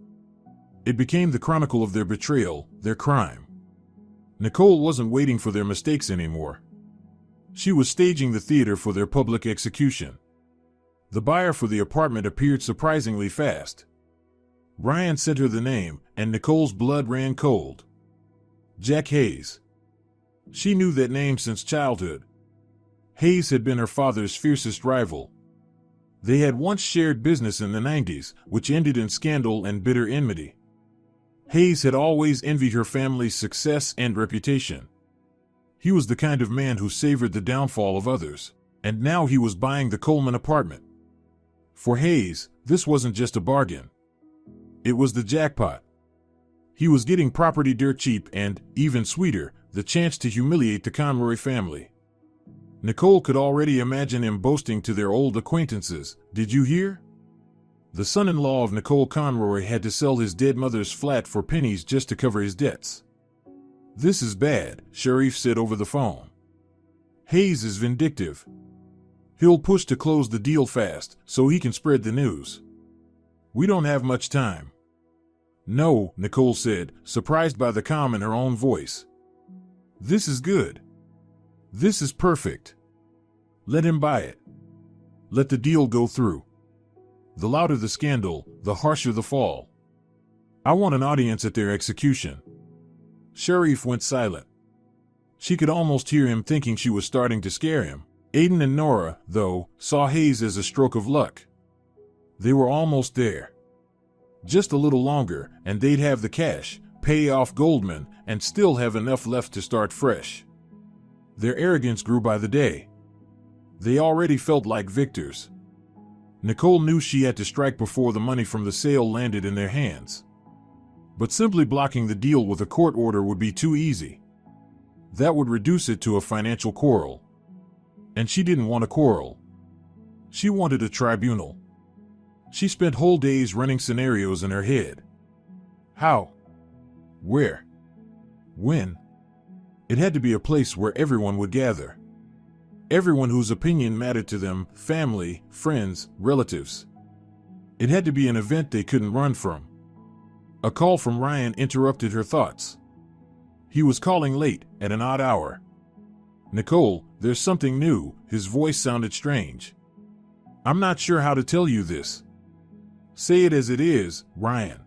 It became the chronicle of their betrayal, their crime. Nicole wasn't waiting for their mistakes anymore. She was staging the theater for their public execution. The buyer for the apartment appeared surprisingly fast. Ryan sent her the name, and Nicole's blood ran cold. Jack Hayes. She knew that name since childhood. Hayes had been her father's fiercest rival. They had once shared business in the 90s, which ended in scandal and bitter enmity. Hayes had always envied her family's success and reputation. He was the kind of man who savored the downfall of others, and now he was buying the Coleman apartment. For Hayes, this wasn't just a bargain. It was the jackpot. He was getting property dirt cheap and, even sweeter, the chance to humiliate the Conroy family. Nicole could already imagine him boasting to their old acquaintances, "Did you hear? The son-in-law of Nicole Conroy had to sell his dead mother's flat for pennies just to cover his debts." "This is bad," Sharif said over the phone. "Hayes is vindictive. He'll push to close the deal fast, so he can spread the news. We don't have much time." "No," Nicole said, surprised by the calm in her own voice. "This is good. This is perfect. Let him buy it. Let the deal go through. The louder the scandal, the harsher the fall. I want an audience at their execution." Sharif went silent. She could almost hear him thinking she was starting to scare him. Aiden and Nora, though, saw Hayes as a stroke of luck. They were almost there. Just a little longer, and they'd have the cash, pay off Goldman, and still have enough left to start fresh. Their arrogance grew by the day. They already felt like victors. Nicole knew she had to strike before the money from the sale landed in their hands. But simply blocking the deal with a court order would be too easy. That would reduce it to a financial quarrel. And she didn't want a quarrel. She wanted a tribunal. She spent whole days running scenarios in her head. How? Where? When? It had to be a place where everyone would gather. Everyone whose opinion mattered to them, family, friends, relatives. It had to be an event they couldn't run from. A call from Ryan interrupted her thoughts. He was calling late, at an odd hour. "Nicole, there's something new," his voice sounded strange. "I'm not sure how to tell you this." "Say it as it is, Ryan.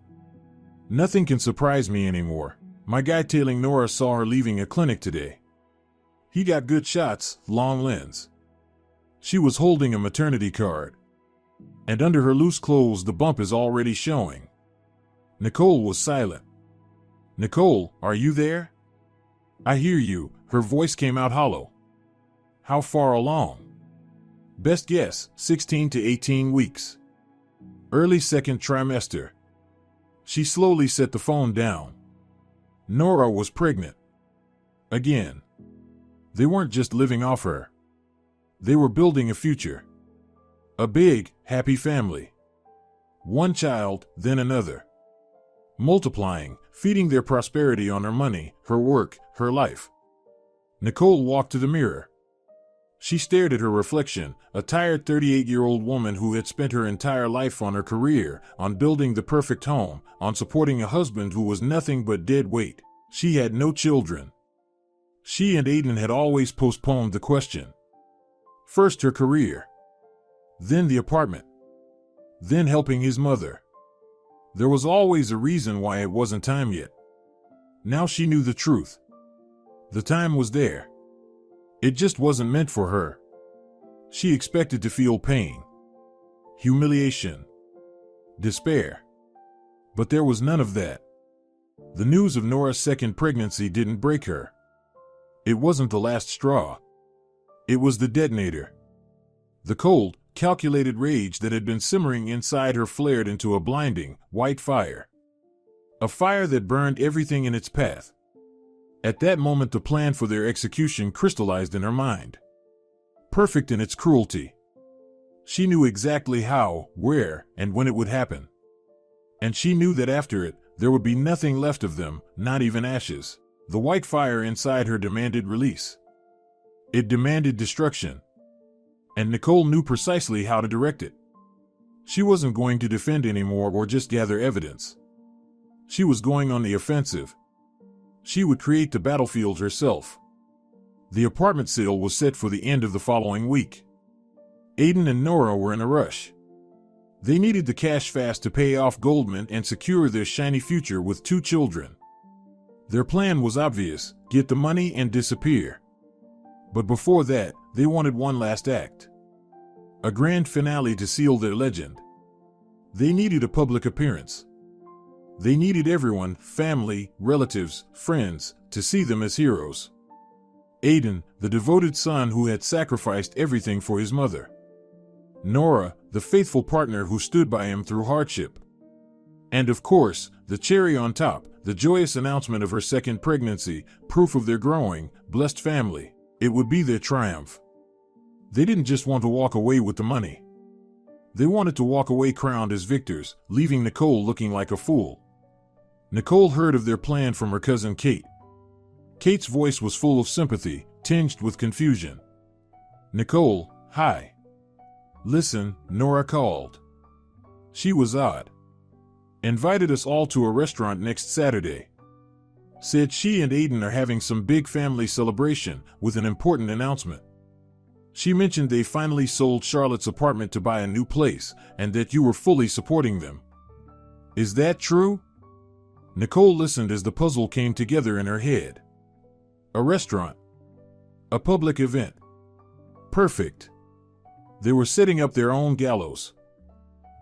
Nothing can surprise me anymore. My guy tailing Nora saw her leaving a clinic today. He got good shots, long lens. She was holding a maternity card. And under her loose clothes the bump is already showing." Nicole was silent. "Nicole, are you there?" "I hear you," her voice came out hollow. "How far along?" "Best guess, 16 to 18 weeks. Early second trimester." She slowly set the phone down. Nora was pregnant. Again. They weren't just living off her. They were building a future. A big, happy family. One child, then another. Multiplying, feeding their prosperity on her money, her work, her life. Nicole walked to the mirror. She stared at her reflection, a tired 38-year-old woman who had spent her entire life on her career, on building the perfect home, on supporting a husband who was nothing but dead weight. She had no children. She and Aiden had always postponed the question. First her career. Then the apartment. Then helping his mother. There was always a reason why it wasn't time yet. Now she knew the truth. The time was there. It just wasn't meant for her. She expected to feel pain, humiliation, despair. But there was none of that. The news of Nora's second pregnancy didn't break her. It wasn't the last straw. It was the detonator. The cold, calculated rage that had been simmering inside her flared into a blinding, white fire. A fire that burned everything in its path. At that moment the plan for their execution crystallized in her mind. Perfect in its cruelty. She knew exactly how, where, and when it would happen. And she knew that after it, there would be nothing left of them, not even ashes. The white fire inside her demanded release. It demanded destruction. And Nicole knew precisely how to direct it. She wasn't going to defend anymore or just gather evidence. She was going on the offensive. She would create the battlefield herself. The apartment sale was set for the end of the following week. Aiden and Nora were in a rush. They needed the cash fast to pay off Goldman and secure their shiny future with 2 children. Their plan was obvious: get the money and disappear. But before that, they wanted one last act. A grand finale to seal their legend. They needed a public appearance. They needed everyone, family, relatives, friends, to see them as heroes. Aiden, the devoted son who had sacrificed everything for his mother. Nora, the faithful partner who stood by him through hardship. And of course, the cherry on top, the joyous announcement of her second pregnancy, proof of their growing, blessed family. It would be their triumph. They didn't just want to walk away with the money. They wanted to walk away crowned as victors, leaving Nicole looking like a fool. Nicole heard of their plan from her cousin Kate. Kate's voice was full of sympathy, tinged with confusion. "Nicole, hi. Listen," Nora called. She was odd. "Invited us all to a restaurant next Saturday. Said she and Aiden are having some big family celebration with an important announcement. She mentioned they finally sold Charlotte's apartment to buy a new place and that you were fully supporting them. Is that true?" Nicole listened as the puzzle came together in her head. A restaurant. A public event. Perfect. They were setting up their own gallows.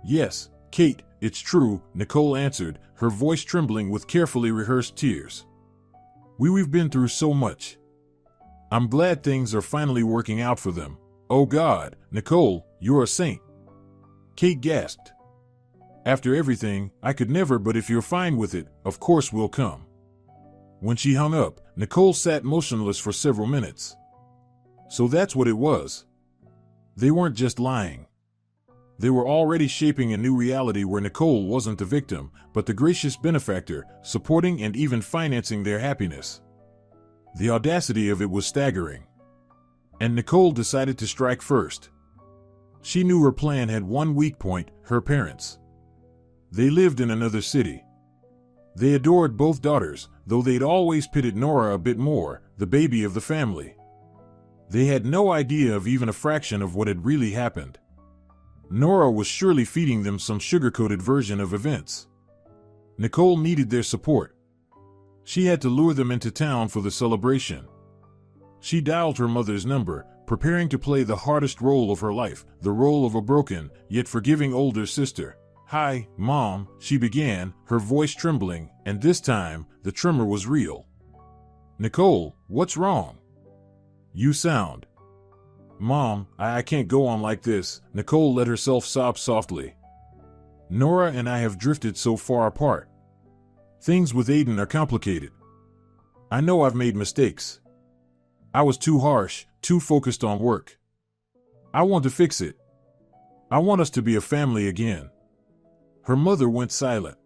"Yes, Kate, it's true," Nicole answered, her voice trembling with carefully rehearsed tears. We've been through so much. I'm glad things are finally working out for them." "Oh God, Nicole, you're a saint." Kate gasped. "After everything, I could never, but if you're fine with it, of course we'll come." When she hung up, Nicole sat motionless for several minutes. So that's what it was. They weren't just lying. They were already shaping a new reality where Nicole wasn't the victim, but the gracious benefactor, supporting and even financing their happiness. The audacity of it was staggering. And Nicole decided to strike first. She knew her plan had one weak point: her parents. They lived in another city. They adored both daughters, though they'd always pitted Nora a bit more, the baby of the family. They had no idea of even a fraction of what had really happened. Nora was surely feeding them some sugar-coated version of events. Nicole needed their support. She had to lure them into town for the celebration. She dialed her mother's number, preparing to play the hardest role of her life, the role of a broken, yet forgiving older sister. "Hi, Mom," she began, her voice trembling, and this time, the tremor was real. "Nicole, what's wrong? You sound..." "Mom, I can't go on like this," Nicole let herself sob softly. "Nora and I have drifted so far apart. Things with Aiden are complicated. I know I've made mistakes. I was too harsh, too focused on work. I want to fix it. I want us to be a family again." Her mother went silent.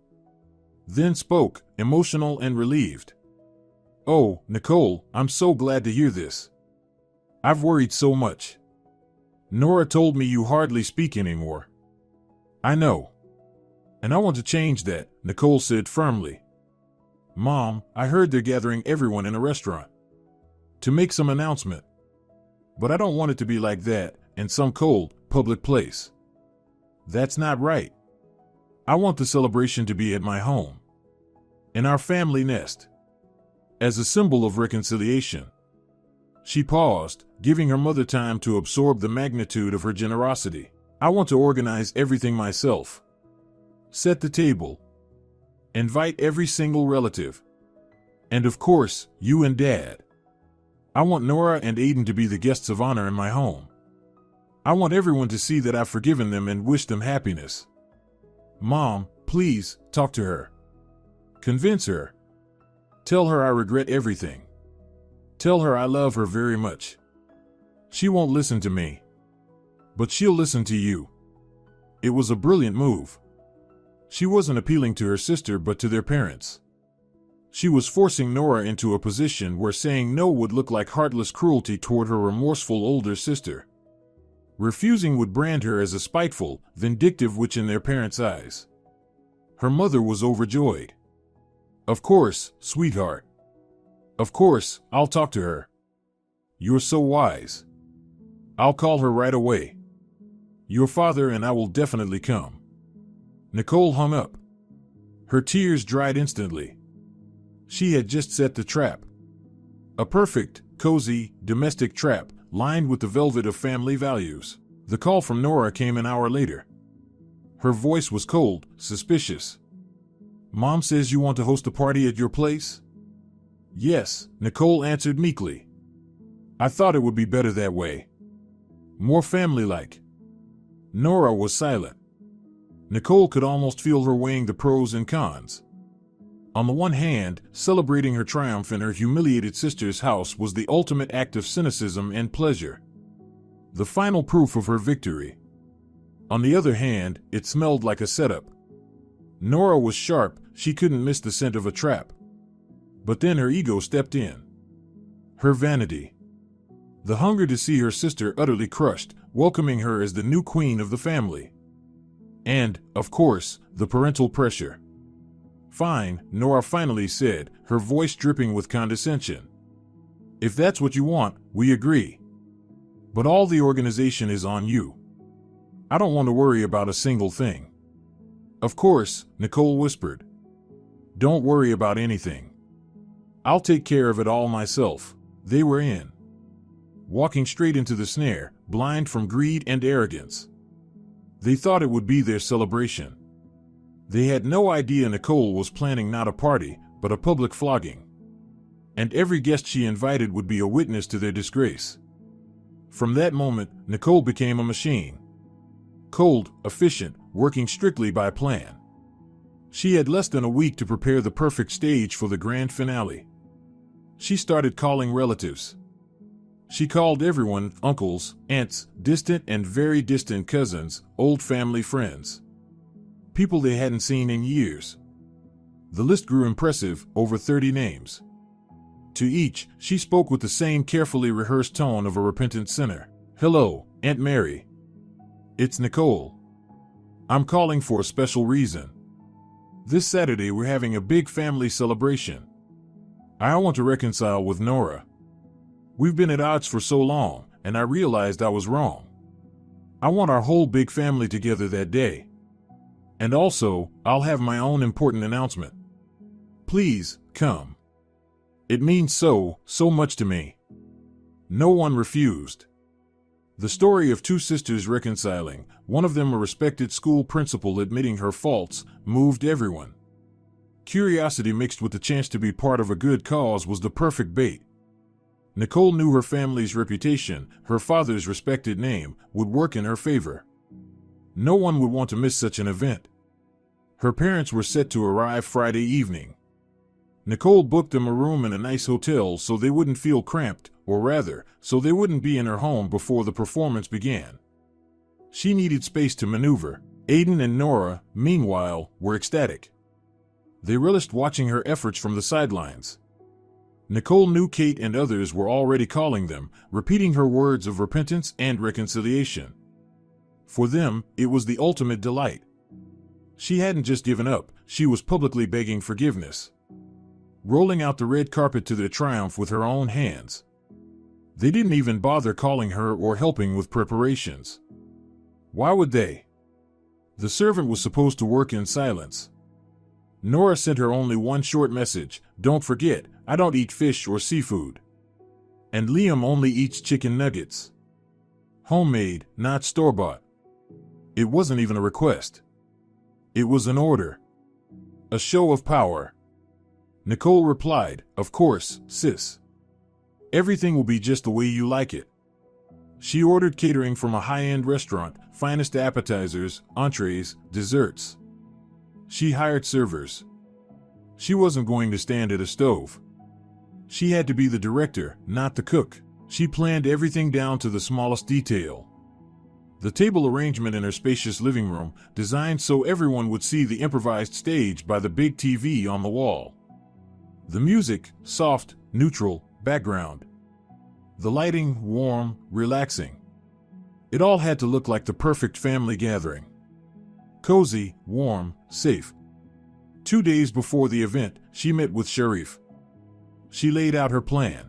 Then spoke, emotional and relieved. "Oh, Nicole, I'm so glad to hear this. I've worried so much. Nora told me you hardly speak anymore." "I know. And I want to change that," Nicole said firmly. "Mom, I heard they're gathering everyone in a restaurant to make some announcement. But I don't want it to be like that, in some cold, public place. That's not right. I want the celebration to be at my home, in our family nest, as a symbol of reconciliation." She paused, giving her mother time to absorb the magnitude of her generosity. "I want to organize everything myself. Set the table. Invite every single relative. And of course, you and Dad. I want Nora and Aiden to be the guests of honor in my home. I want everyone to see that I've forgiven them and wish them happiness. Mom, please, talk to her. Convince her. Tell her I regret everything. Tell her I love her very much. She won't listen to me, but she'll listen to you." It was a brilliant move. She wasn't appealing to her sister but to their parents. She was forcing Nora into a position where saying no would look like heartless cruelty toward her remorseful older sister. Refusing would brand her as a spiteful, vindictive witch in their parents' eyes. Her mother was overjoyed. "Of course, sweetheart. Of course, I'll talk to her. You're so wise. I'll call her right away. Your father and I will definitely come. Nicole hung up. Her tears dried instantly. She had just set the trap. A perfect, cozy, domestic trap, lined with the velvet of family values. The call from Nora came an hour later. Her voice was cold, suspicious. Mom says you want to host a party at your place? Yes, Nicole answered meekly. I thought it would be better that way. More family-like. Nora was silent. Nicole could almost feel her weighing the pros and cons. On the one hand, celebrating her triumph in her humiliated sister's house was the ultimate act of cynicism and pleasure. The final proof of her victory. On the other hand, it smelled like a setup. Nora was sharp, she couldn't miss the scent of a trap. But then her ego stepped in. Her vanity. The hunger to see her sister utterly crushed, welcoming her as the new queen of the family. And, of course, the parental pressure. Fine, Nora finally said, her voice dripping with condescension. If that's what you want, we agree. But all the organization is on you. I don't want to worry about a single thing. Of course, Nicole whispered. Don't worry about anything. I'll take care of it all myself. They were in. Walking straight into the snare, blind from greed and arrogance. They thought it would be their celebration. They had no idea Nicole was planning not a party, but a public flogging. And every guest she invited would be a witness to their disgrace. From that moment, Nicole became a machine. Cold, efficient, working strictly by plan. She had less than a week to prepare the perfect stage for the grand finale. She started calling relatives. She called everyone, uncles, aunts, distant and very distant cousins, old family friends. People they hadn't seen in years. The list grew impressive, over 30 names. To each, she spoke with the same carefully rehearsed tone of a repentant sinner. Hello, Aunt Mary. It's Nicole. I'm calling for a special reason. This Saturday we're having a big family celebration. I want to reconcile with Nora. We've been at odds for so long, and I realized I was wrong. I want our whole big family together that day. And also, I'll have my own important announcement. Please, come. It means so much to me. No one refused. The story of two sisters reconciling, one of them a respected school principal admitting her faults, moved everyone. Curiosity mixed with the chance to be part of a good cause was the perfect bait. Nicole knew her family's reputation, her father's respected name, would work in her favor. No one would want to miss such an event. Her parents were set to arrive Friday evening. Nicole booked them a room in a nice hotel so they wouldn't feel cramped, or rather, so they wouldn't be in her home before the performance began. She needed space to maneuver. Aiden and Nora, meanwhile, were ecstatic. They relished watching her efforts from the sidelines. Nicole knew Kate and others were already calling them, repeating her words of repentance and reconciliation. For them, it was the ultimate delight. She hadn't just given up, she was publicly begging forgiveness. Rolling out the red carpet to their triumph with her own hands. They didn't even bother calling her or helping with preparations. Why would they? The servant was supposed to work in silence. Nora sent her only one short message, "Don't forget, I don't eat fish or seafood." And Liam only eats chicken nuggets. Homemade, not store-bought. It wasn't even a request. It was an order. A show of power. Nicole replied, "Of course, sis. Everything will be just the way you like it." She ordered catering from a high-end restaurant, finest appetizers, entrees, desserts. She hired servers. She wasn't going to stand at a stove. She had to be the director, not the cook. She planned everything down to the smallest detail. The table arrangement in her spacious living room, designed so everyone would see the improvised stage by the big TV on the wall. The music, soft, neutral, background. The lighting, warm, relaxing. It all had to look like the perfect family gathering. Cozy, warm, safe. 2 days before the event, she met with Sharif. She laid out her plan.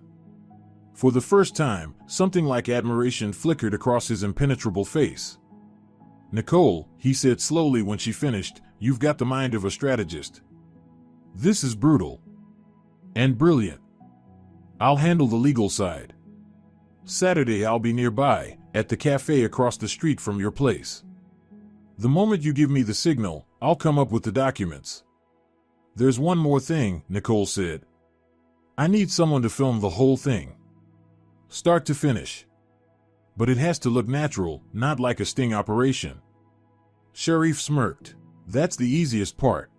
For the first time, something like admiration flickered across his impenetrable face. "Nicole," he said slowly when she finished, "you've got the mind of a strategist. This is brutal. And brilliant. I'll handle the legal side. Saturday I'll be nearby, at the cafe across the street from your place. The moment you give me the signal, I'll come up with the documents." "There's one more thing," Nicole said. "I need someone to film the whole thing. Start to finish. But it has to look natural, not like a sting operation." Sharif smirked. "That's the easiest part.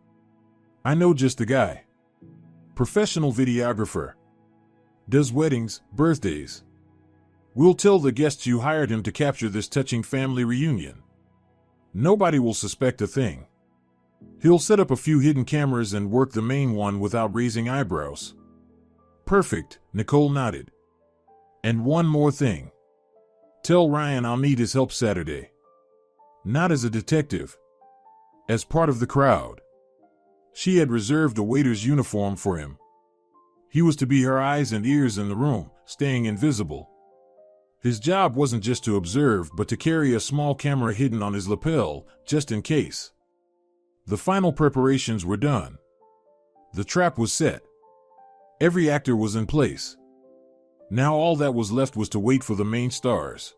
I know just the guy. Professional videographer. Does weddings, birthdays. We'll tell the guests you hired him to capture this touching family reunion. Nobody will suspect a thing. He'll set up a few hidden cameras and work the main one without raising eyebrows." "Perfect," Nicole nodded. "And one more thing. Tell Ryan I'll need his help Saturday. Not as a detective. As part of the crowd." She had reserved a waiter's uniform for him. He was to be her eyes and ears in the room, staying invisible. His job wasn't just to observe, but to carry a small camera hidden on his lapel, just in case. The final preparations were done. The trap was set. Every actor was in place. Now all that was left was to wait for the main stars.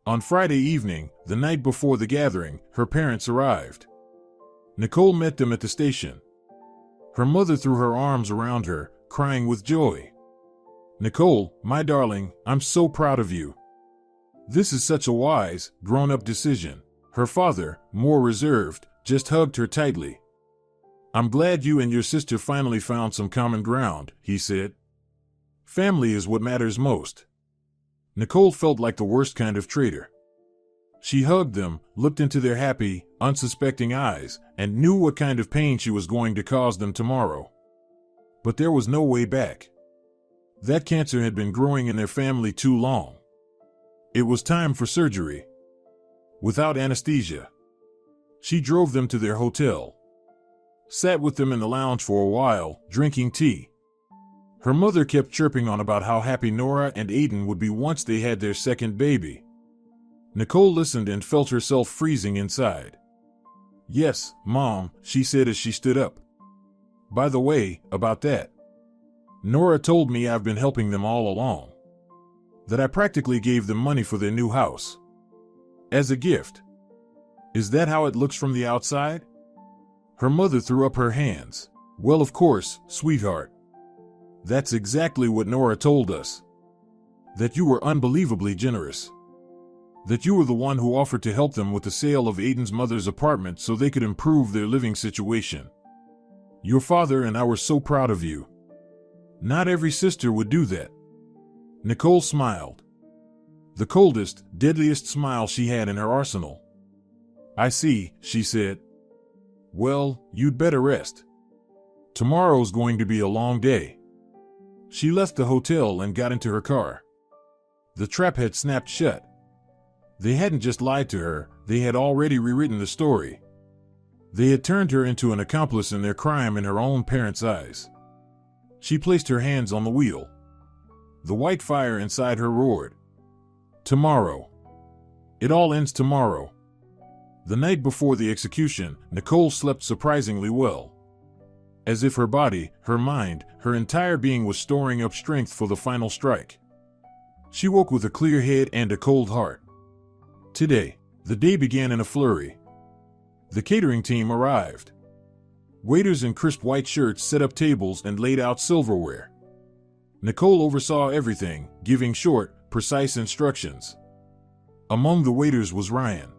On Friday evening, the night before the gathering, her parents arrived. Nicole met them at the station. Her mother threw her arms around her, crying with joy. "Nicole, my darling, I'm so proud of you. This is such a wise, grown-up decision." Her father, more reserved, just hugged her tightly. "I'm glad you and your sister finally found some common ground," he said. "Family is what matters most." Nicole felt like the worst kind of traitor. She hugged them, looked into their happy, unsuspecting eyes, and knew what kind of pain she was going to cause them tomorrow. But there was no way back. That cancer had been growing in their family too long. It was time for surgery. Without anesthesia. She drove them to their hotel. Sat with them in the lounge for a while, drinking tea. Her mother kept chirping on about how happy Nora and Aiden would be once they had their second baby. Nicole listened and felt herself freezing inside. "Yes, Mom," she said as she stood up. "By the way, about that. Nora told me I've been helping them all along. That I practically gave them money for their new house. As a gift. Is that how it looks from the outside?" Her mother threw up her hands. "Well, of course, sweetheart. That's exactly what Nora told us. That you were unbelievably generous. That you were the one who offered to help them with the sale of Aiden's mother's apartment so they could improve their living situation. Your father and I were so proud of you. Not every sister would do that." Nicole smiled. The coldest, deadliest smile she had in her arsenal. "I see," she said. "Well, you'd better rest. Tomorrow's going to be a long day." She left the hotel and got into her car. The trap had snapped shut. They hadn't just lied to her, they had already rewritten the story. They had turned her into an accomplice in their crime in her own parents' eyes. She placed her hands on the wheel. The white fire inside her roared. Tomorrow. It all ends tomorrow. The night before the execution, Nicole slept surprisingly well. As if her body, her mind, her entire being was storing up strength for the final strike. She woke with a clear head and a cold heart. Today, the day began in a flurry. The catering team arrived. Waiters in crisp white shirts set up tables and laid out silverware. Nicole oversaw everything, giving short, precise instructions. Among the waiters was Ryan.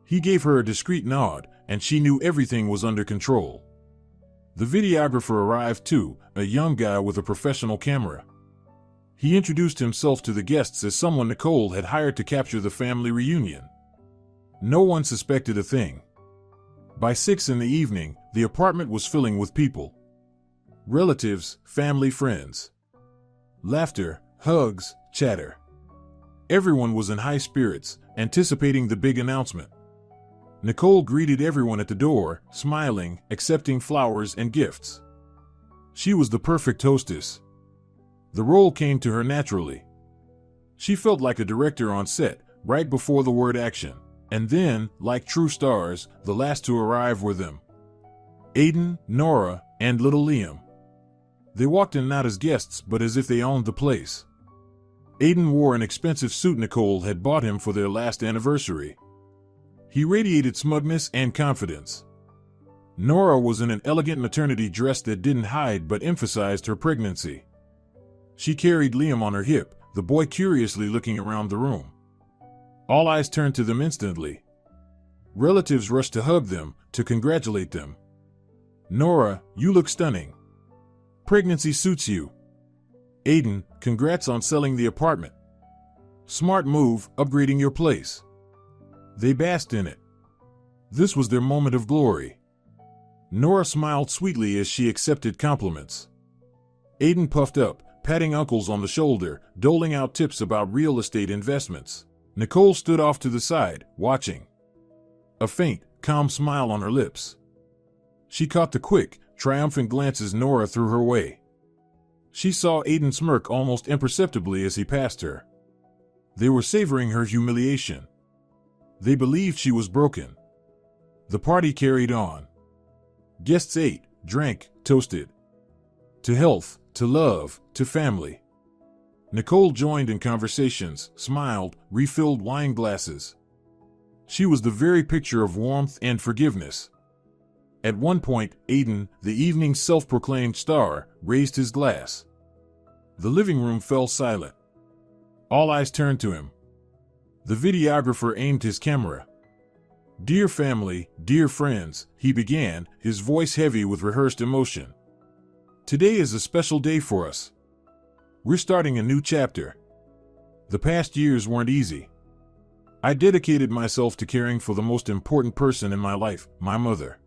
He gave her a discreet nod, and she knew everything was under control. The videographer arrived too, a young guy with a professional camera. He introduced himself to the guests as someone Nicole had hired to capture the family reunion. No one suspected a thing. By 6 in the evening, the apartment was filling with people. Relatives, family, friends. Laughter, hugs, chatter. Everyone was in high spirits, anticipating the big announcement. Nicole greeted everyone at the door, smiling, accepting flowers and gifts. She was the perfect hostess. The role came to her naturally. She felt like a director on set, right before the word action. And then, like true stars, the last to arrive were them. Aiden, Nora, and little Liam. They walked in not as guests but as if they owned the place. Aiden wore an expensive suit Nicole had bought him for their last anniversary. He radiated smugness and confidence. Nora was in an elegant maternity dress that didn't hide but emphasized her pregnancy. She carried Liam on her hip, the boy curiously looking around the room. All eyes turned to them instantly. Relatives rushed to hug them, to congratulate them. Nora, you look stunning. Pregnancy suits you. Aiden, congrats on selling the apartment. Smart move, upgrading your place. They basked in it. This was their moment of glory. Nora smiled sweetly as she accepted compliments. Aiden puffed up, patting uncles on the shoulder, doling out tips about real estate investments. Nicole stood off to the side, watching. A faint, calm smile on her lips. She caught the quick, triumphant glances Nora threw her way. She saw Aiden smirk almost imperceptibly as he passed her. They were savoring her humiliation. They believed she was broken. The party carried on. Guests ate, drank, toasted. To health, to love, to family. Nicole joined in conversations, smiled, refilled wine glasses. She was the very picture of warmth and forgiveness. At one point, Aiden, the evening's self-proclaimed star, raised his glass. The living room fell silent. All eyes turned to him. The videographer aimed his camera. "Dear family, dear friends," he began, his voice heavy with rehearsed emotion. "Today is a special day for us. We're starting a new chapter. The past years weren't easy. I dedicated myself to caring for the most important person in my life, my mother."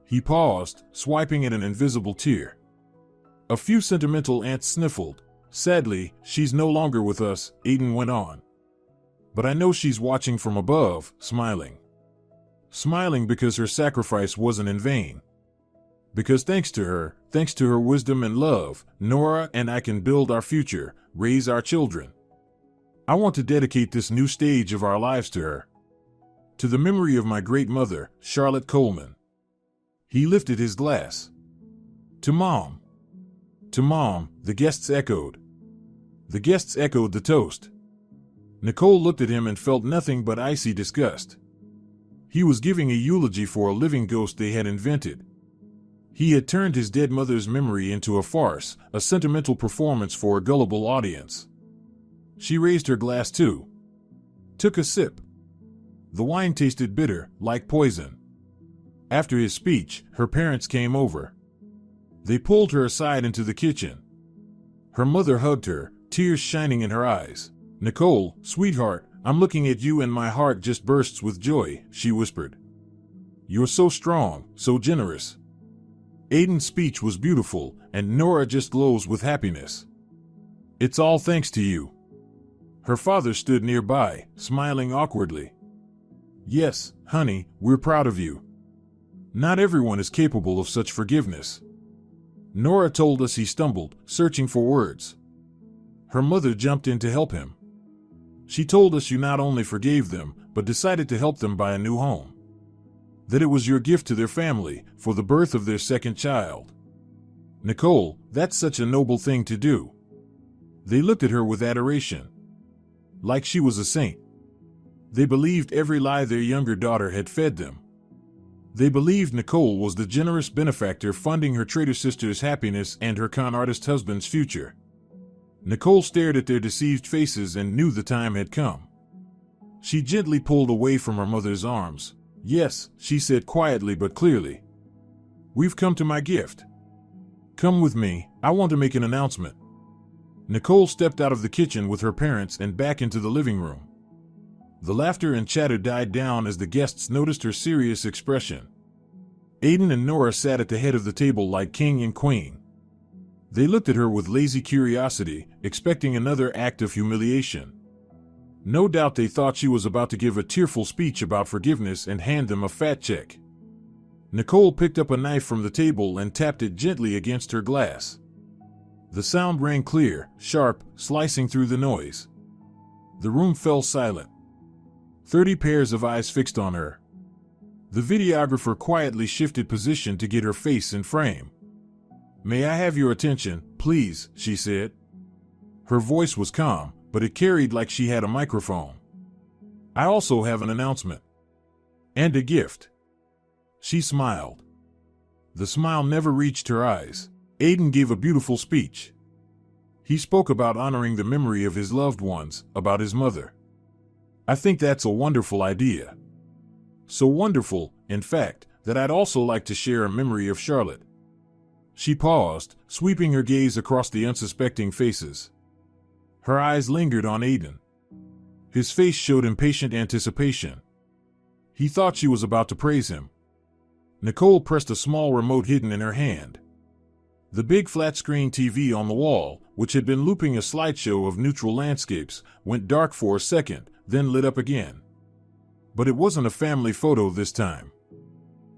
He paused, swiping at an invisible tear. A few sentimental aunts sniffled. "Sadly, she's no longer with us," Aiden went on. "But I know she's watching from above, smiling. Smiling because her sacrifice wasn't in vain. Because thanks to her wisdom and love, Nora and I can build our future, raise our children. I want to dedicate this new stage of our lives to her. To the memory of my great mother, Charlotte Coleman." He lifted his glass. "To Mom." "To Mom," the guests echoed. The guests echoed the toast. Nicole looked at him and felt nothing but icy disgust. He was giving a eulogy for a living ghost they had invented. He had turned his dead mother's memory into a farce, a sentimental performance for a gullible audience. She raised her glass too. Took a sip. The wine tasted bitter, like poison. After his speech, her parents came over. They pulled her aside into the kitchen. Her mother hugged her, tears shining in her eyes. "Nicole, sweetheart, I'm looking at you and my heart just bursts with joy," she whispered. "You're so strong, so generous." Aiden's speech was beautiful, and Nora just glows with happiness. "It's all thanks to you." Her father stood nearby, smiling awkwardly. "Yes, honey, we're proud of you. Not everyone is capable of such forgiveness." Nora told us he stumbled, searching for words. Her mother jumped in to help him. She told us you not only forgave them, but decided to help them buy a new home. That it was your gift to their family, for the birth of their second child. "Nicole, that's such a noble thing to do." They looked at her with adoration. Like she was a saint. They believed every lie their younger daughter had fed them. They believed Nicole was the generous benefactor funding her traitor sister's happiness and her con artist husband's future. Nicole stared at their deceived faces and knew the time had come. She gently pulled away from her mother's arms. "Yes," she said quietly but clearly. "We've come to my gift. Come with me, I want to make an announcement." Nicole stepped out of the kitchen with her parents and back into the living room. The laughter and chatter died down as the guests noticed her serious expression. Aiden and Nora sat at the head of the table like king and queen. They looked at her with lazy curiosity, expecting another act of humiliation. No doubt they thought she was about to give a tearful speech about forgiveness and hand them a fat check. Nicole picked up a knife from the table and tapped it gently against her glass. The sound rang clear, sharp, slicing through the noise. The room fell silent. 30 pairs of eyes fixed on her. The videographer quietly shifted position to get her face in frame. "May I have your attention, please?" she said. Her voice was calm, but it carried like she had a microphone. "I also have an announcement. And a gift." She smiled. The smile never reached her eyes. Aiden gave a beautiful speech. He spoke about honoring the memory of his loved ones, about his mother. "I think that's a wonderful idea. So wonderful, in fact, that I'd also like to share a memory of Charlotte." She paused, sweeping her gaze across the unsuspecting faces. Her eyes lingered on Aiden. His face showed impatient anticipation. He thought she was about to praise him. Nicole pressed a small remote hidden in her hand. The big flat-screen TV on the wall, which had been looping a slideshow of neutral landscapes, went dark for a second, then lit up again. But it wasn't a family photo this time.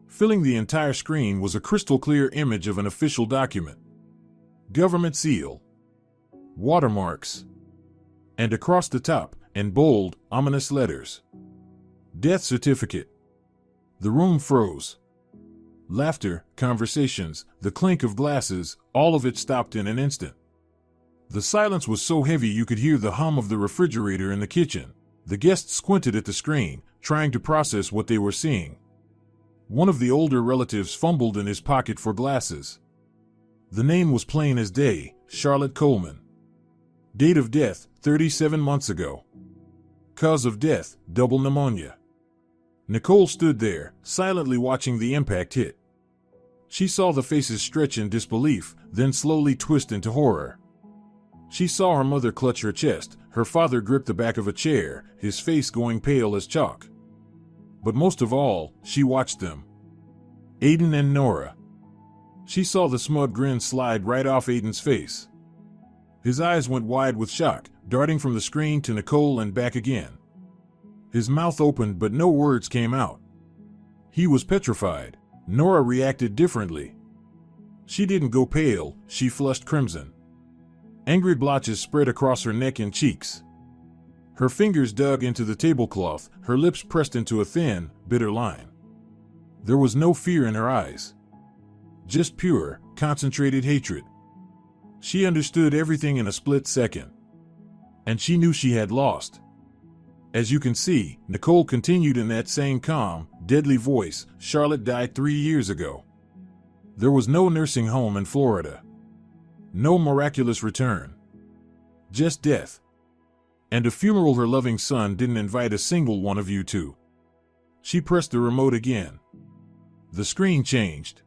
Filling the entire screen was a crystal-clear image of an official document. Government seal. Watermarks. And across the top, in bold, ominous letters, "Death certificate." The room froze. Laughter, conversations, the clink of glasses, all of it stopped in an instant. The silence was so heavy you could hear the hum of the refrigerator in the kitchen. The guests squinted at the screen, trying to process what they were seeing. One of the older relatives fumbled in his pocket for glasses. The name was plain as day, Charlotte Coleman. Date of death, 37 months ago. Cause of death, double pneumonia. Nicole stood there, silently watching the impact hit. She saw the faces stretch in disbelief, then slowly twist into horror. She saw her mother clutch her chest, her father grip the back of a chair, his face going pale as chalk. But most of all, she watched them. Aiden and Nora. She saw the smug grin slide right off Aiden's face. His eyes went wide with shock, darting from the screen to Nicole and back again. His mouth opened but no words came out. He was petrified. Nora reacted differently. She didn't go pale, she flushed crimson. Angry blotches spread across her neck and cheeks. Her fingers dug into the tablecloth, her lips pressed into a thin, bitter line. There was no fear in her eyes. Just pure, concentrated hatred. She understood everything in a split second. And she knew she had lost. As you can see, Nicole continued in that same calm, deadly voice, Charlotte died 3 years ago. There was no nursing home in Florida. No miraculous return. Just death. And a funeral her loving son didn't invite a single one of you to. She pressed the remote again. The screen changed.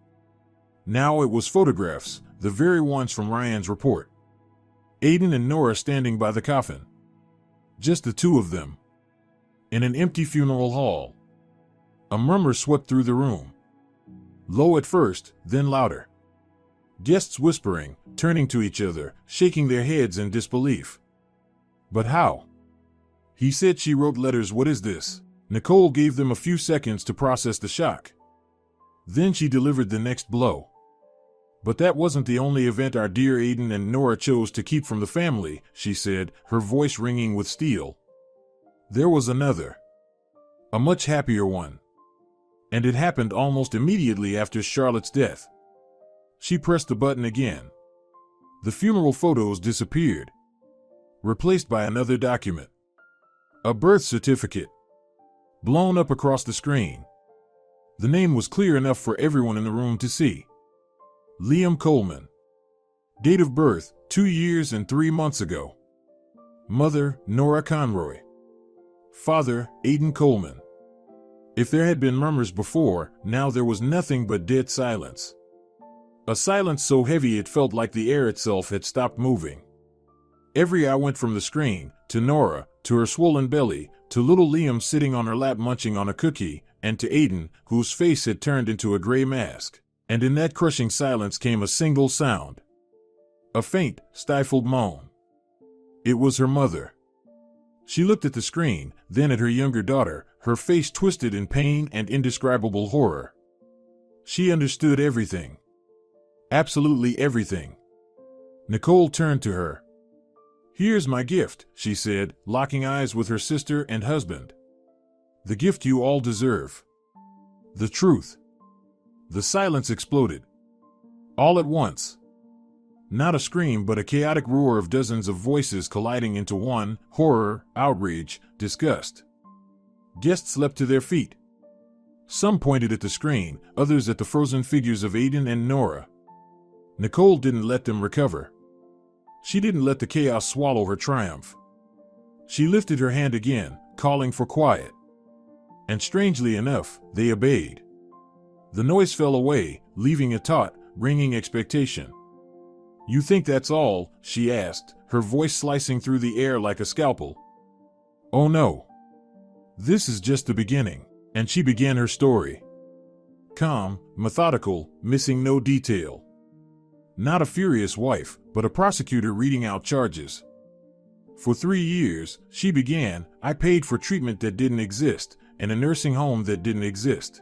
Now it was photographs, the very ones from Ryan's report. Aiden and Nora standing by the coffin. Just the two of them. In an empty funeral hall. A murmur swept through the room. Low at first, then louder. Guests whispering, turning to each other, shaking their heads in disbelief. But how? He said she wrote letters. What is this? Nicole gave them a few seconds to process the shock. Then she delivered the next blow. But that wasn't the only event our dear Aiden and Nora chose to keep from the family, she said, her voice ringing with steel. There was another. A much happier one. And it happened almost immediately after Charlotte's death. She pressed the button again. The funeral photos disappeared. Replaced by another document. A birth certificate. Blown up across the screen. The name was clear enough for everyone in the room to see. Liam Coleman. Date of birth, 2 years and 3 months ago. Mother, Nora Conroy. Father, Aiden Coleman. If there had been murmurs before, now there was nothing but dead silence. A silence so heavy it felt like the air itself had stopped moving. Every eye went from the screen, to Nora, to her swollen belly, to little Liam sitting on her lap munching on a cookie, and to Aiden, whose face had turned into a gray mask. And in that crushing silence came a single sound. A faint, stifled moan. It was her mother. She looked at the screen, then at her younger daughter, her face twisted in pain and indescribable horror. She understood everything. Absolutely everything. Nicole turned to her. "Here's my gift," she said, locking eyes with her sister and husband. "The gift you all deserve. The truth." The silence exploded. All at once. Not a scream, but a chaotic roar of dozens of voices colliding into one: horror, outrage, disgust. Guests leapt to their feet. Some pointed at the screen, others at the frozen figures of Aiden and Nora. Nicole didn't let them recover. She didn't let the chaos swallow her triumph. She lifted her hand again, calling for quiet. And strangely enough, they obeyed. The noise fell away, leaving a taut, ringing expectation. "You think that's all?" she asked, her voice slicing through the air like a scalpel. "Oh no. This is just the beginning." And she began her story. Calm, methodical, missing no detail. Not a furious wife, but a prosecutor reading out charges. "For 3 years," she began, "I paid for treatment that didn't exist, and a nursing home that didn't exist.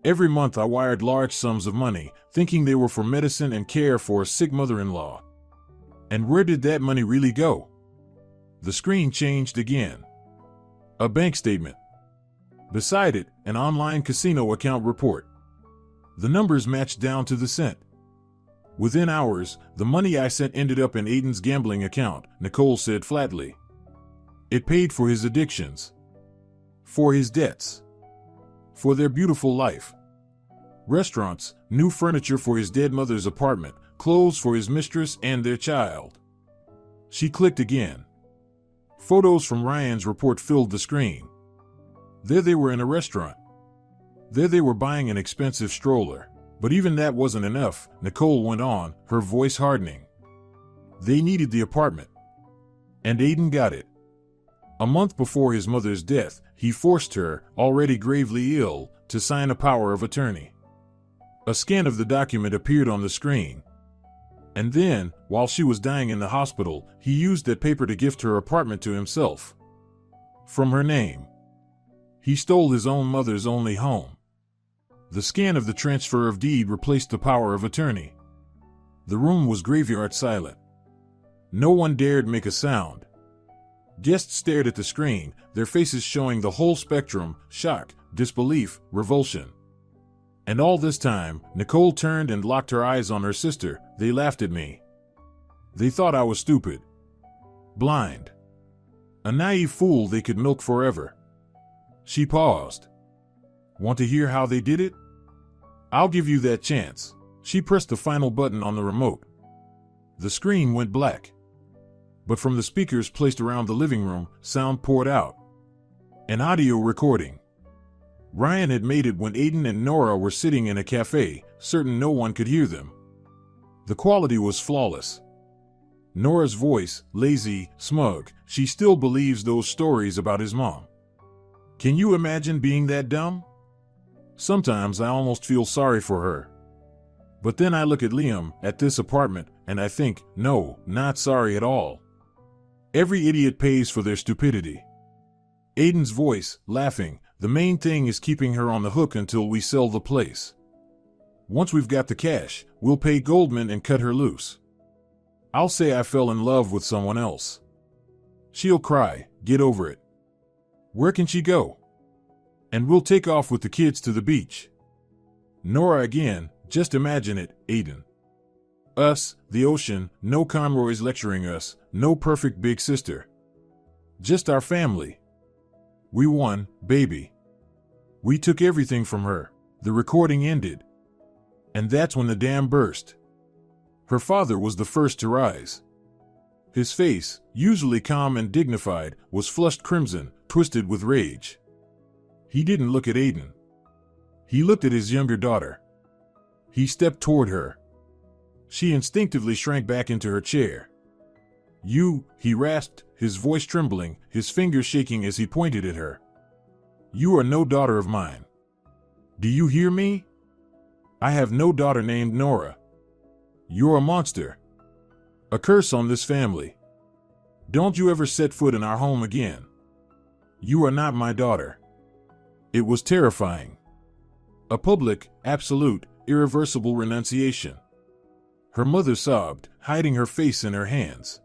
Every month I wired large sums of money, thinking they were for medicine and care for a sick mother-in-law. And where did that money really go?" The screen changed again. A bank statement. Beside it, an online casino account report. The numbers matched down to the cent. "Within hours, the money I sent ended up in Aiden's gambling account," Nicole said flatly. "It paid for his addictions. For his debts. For their beautiful life. Restaurants, new furniture for his dead mother's apartment, clothes for his mistress and their child." She clicked again. Photos from Ryan's report filled the screen. There they were in a restaurant. There they were buying an expensive stroller. But even that wasn't enough, Nicole went on, her voice hardening. They needed the apartment. And Aiden got it. A month before his mother's death, he forced her, already gravely ill, to sign a power of attorney. A scan of the document appeared on the screen. And then, while she was dying in the hospital, he used that paper to gift her apartment to himself. From her name. He stole his own mother's only home. The scan of the transfer of deed replaced the power of attorney. The room was graveyard silent. No one dared make a sound. Guests stared at the screen, their faces showing the whole spectrum: shock, disbelief, revulsion. And all this time, Nicole turned and locked her eyes on her sister. "They laughed at me. They thought I was stupid. Blind. A naive fool they could milk forever." She paused. "Want to hear how they did it? I'll give you that chance." She pressed the final button on the remote. The screen went black. But from the speakers placed around the living room, sound poured out. An audio recording. Ryan had made it when Aiden and Nora were sitting in a cafe, certain no one could hear them. The quality was flawless. Nora's voice, lazy, smug, she still believes those stories about his mom. Can you imagine being that dumb? Sometimes I almost feel sorry for her. But then I look at Liam, at this apartment, and I think, no, not sorry at all. Every idiot pays for their stupidity. Aiden's voice, laughing, the main thing is keeping her on the hook until we sell the place. Once we've got the cash, we'll pay Goldman and cut her loose. I'll say I fell in love with someone else. She'll cry, get over it. Where can she go? And we'll take off with the kids to the beach. Nora again, just imagine it, Aiden. Us, the ocean, no Conroy's lecturing us, no perfect big sister. Just our family. We won, baby. We took everything from her. The recording ended. And that's when the dam burst. Her father was the first to rise. His face, usually calm and dignified, was flushed crimson, twisted with rage. He didn't look at Aiden. He looked at his younger daughter. He stepped toward her. She instinctively shrank back into her chair. You, he rasped, his voice trembling, his fingers shaking as he pointed at her. You are no daughter of mine. Do you hear me? I have no daughter named Nora. You're a monster. A curse on this family. Don't you ever set foot in our home again. You are not my daughter. It was terrifying. A public, absolute, irreversible renunciation. Her mother sobbed, hiding her face in her hands.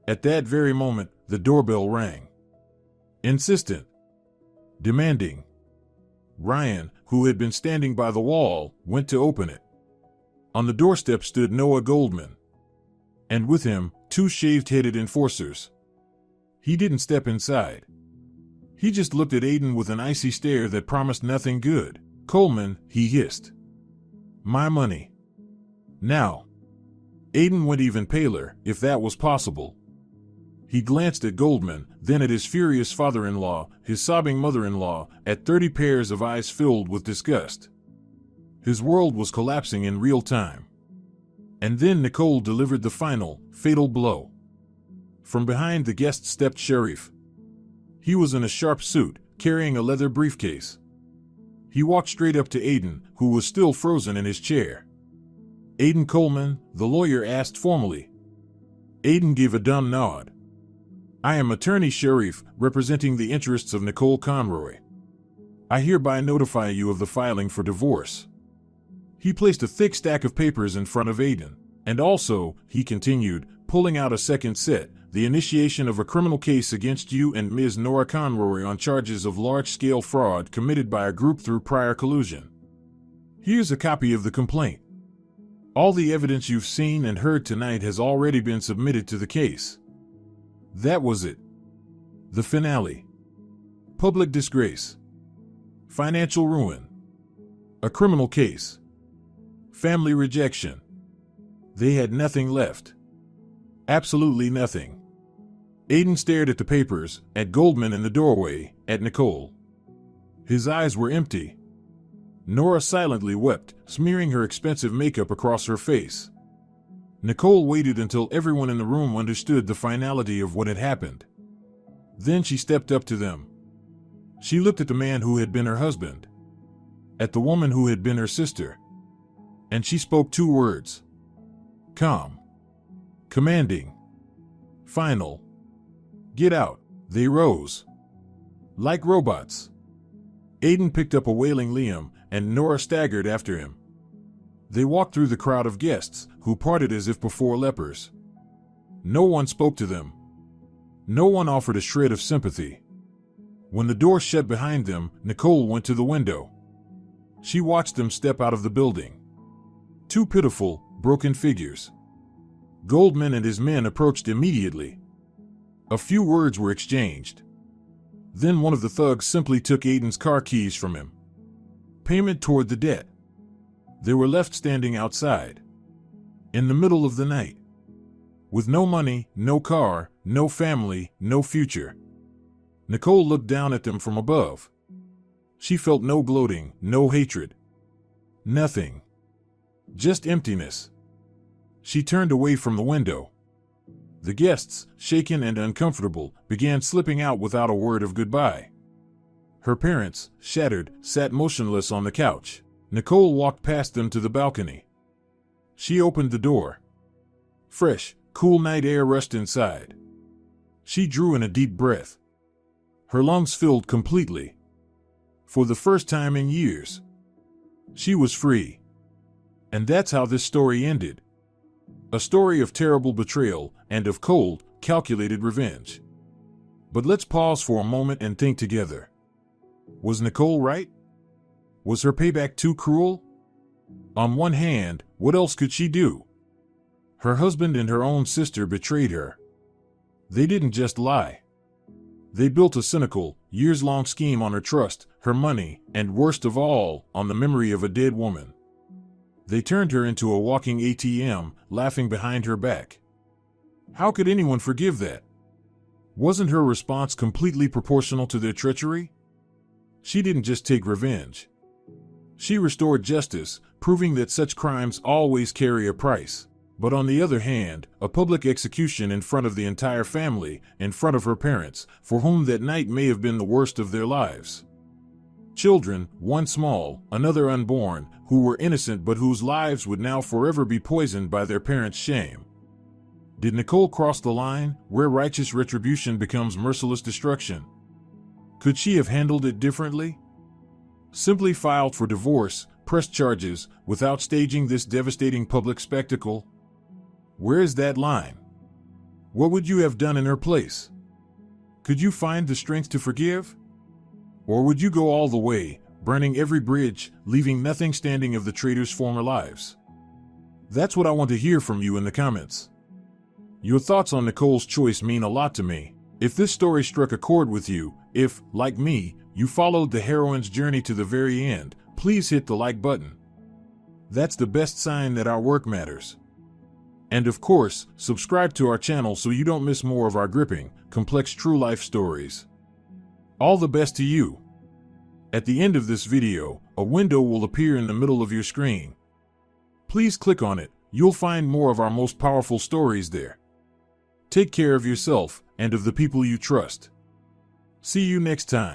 At that very moment, the doorbell rang. Insistent. Demanding. Ryan, who had been standing by the wall, went to open it. On the doorstep stood Noah Goldman. And with him, two shaved-headed enforcers. He didn't step inside. He just looked at Aiden with an icy stare that promised nothing good. "Coleman," he hissed. "My money. Now." Aiden went even paler, if that was possible. He glanced at Goldman, then at his furious father-in-law, his sobbing mother-in-law, at 30 pairs of eyes filled with disgust. His world was collapsing in real time. And then Nicole delivered the final, fatal blow. From behind the guest stepped Sharif. He was in a sharp suit, carrying a leather briefcase. He walked straight up to Aiden, who was still frozen in his chair. "Aiden Coleman?" the lawyer asked formally. Aiden gave a dumb nod. "I am Attorney Sharif, representing the interests of Nicole Conroy. I hereby notify you of the filing for divorce." He placed a thick stack of papers in front of Aiden. "And also," he continued, pulling out a second set, "the initiation of a criminal case against you and Ms. Nora Conroy on charges of large-scale fraud committed by a group through prior collusion. Here's a copy of the complaint. All the evidence you've seen and heard tonight has already been submitted to the case." That was it. The finale. Public disgrace. Financial ruin. A criminal case. Family rejection. They had nothing left. Absolutely nothing. Aiden stared at the papers, at Goldman in the doorway, at Nicole. His eyes were empty. Nora silently wept, smearing her expensive makeup across her face. Nicole waited until everyone in the room understood the finality of what had happened. Then she stepped up to them. She looked at the man who had been her husband, at the woman who had been her sister, and she spoke two words. Calm. Commanding. Final. "Get out." They rose. Like robots. Aiden picked up a wailing Liam, and Nora staggered after him. They walked through the crowd of guests, who parted as if before lepers. No one spoke to them. No one offered a shred of sympathy. When the door shut behind them, Nicole went to the window. She watched them step out of the building. Two pitiful, broken figures. Goldman and his men approached immediately. A few words were exchanged. Then one of the thugs simply took Aiden's car keys from him. Payment toward the debt. They were left standing outside. In the middle of the night. With no money, no car, no family, no future. Nicole looked down at them from above. She felt no gloating, no hatred. Nothing. Just emptiness. She turned away from the window. The guests, shaken and uncomfortable, began slipping out without a word of goodbye. Her parents, shattered, sat motionless on the couch. Nicole walked past them to the balcony. She opened the door. Fresh, cool night air rushed inside. She drew in a deep breath. Her lungs filled completely. For the first time in years. She was free. And that's how this story ended. A story of terrible betrayal and of cold, calculated revenge. But let's pause for a moment and think together. Was Nicole right? Was her payback too cruel? On one hand, what else could she do? Her husband and her own sister betrayed her. They didn't just lie. They built a cynical, years-long scheme on her trust, her money, and worst of all, on the memory of a dead woman. They turned her into a walking ATM, laughing behind her back. How could anyone forgive that? Wasn't her response completely proportional to their treachery? She didn't just take revenge. She restored justice, proving that such crimes always carry a price. But on the other hand, a public execution in front of the entire family, in front of her parents, for whom that night may have been the worst of their lives. Children, one small, another unborn, who were innocent but whose lives would now forever be poisoned by their parents' shame. Did Nicole cross the line, where righteous retribution becomes merciless destruction? Could she have handled it differently? simply filed for divorce, pressed charges, without staging this devastating public spectacle? Where is that line? What would you have done in her place? Could you find the strength to forgive? Or would you go all the way, burning every bridge, leaving nothing standing of the traitors' former lives? That's what I want to hear from you in the comments. Your thoughts on Nicole's choice mean a lot to me. If this story struck a chord with you, if, like me, you followed the heroine's journey to the very end, please hit the like button. That's the best sign that our work matters. And of course, subscribe to our channel so you don't miss more of our gripping, complex true life stories. All the best to you. At the end of this video, a window will appear in the middle of your screen. Please click on it. You'll find more of our most powerful stories there. Take care of yourself and of the people you trust. See you next time.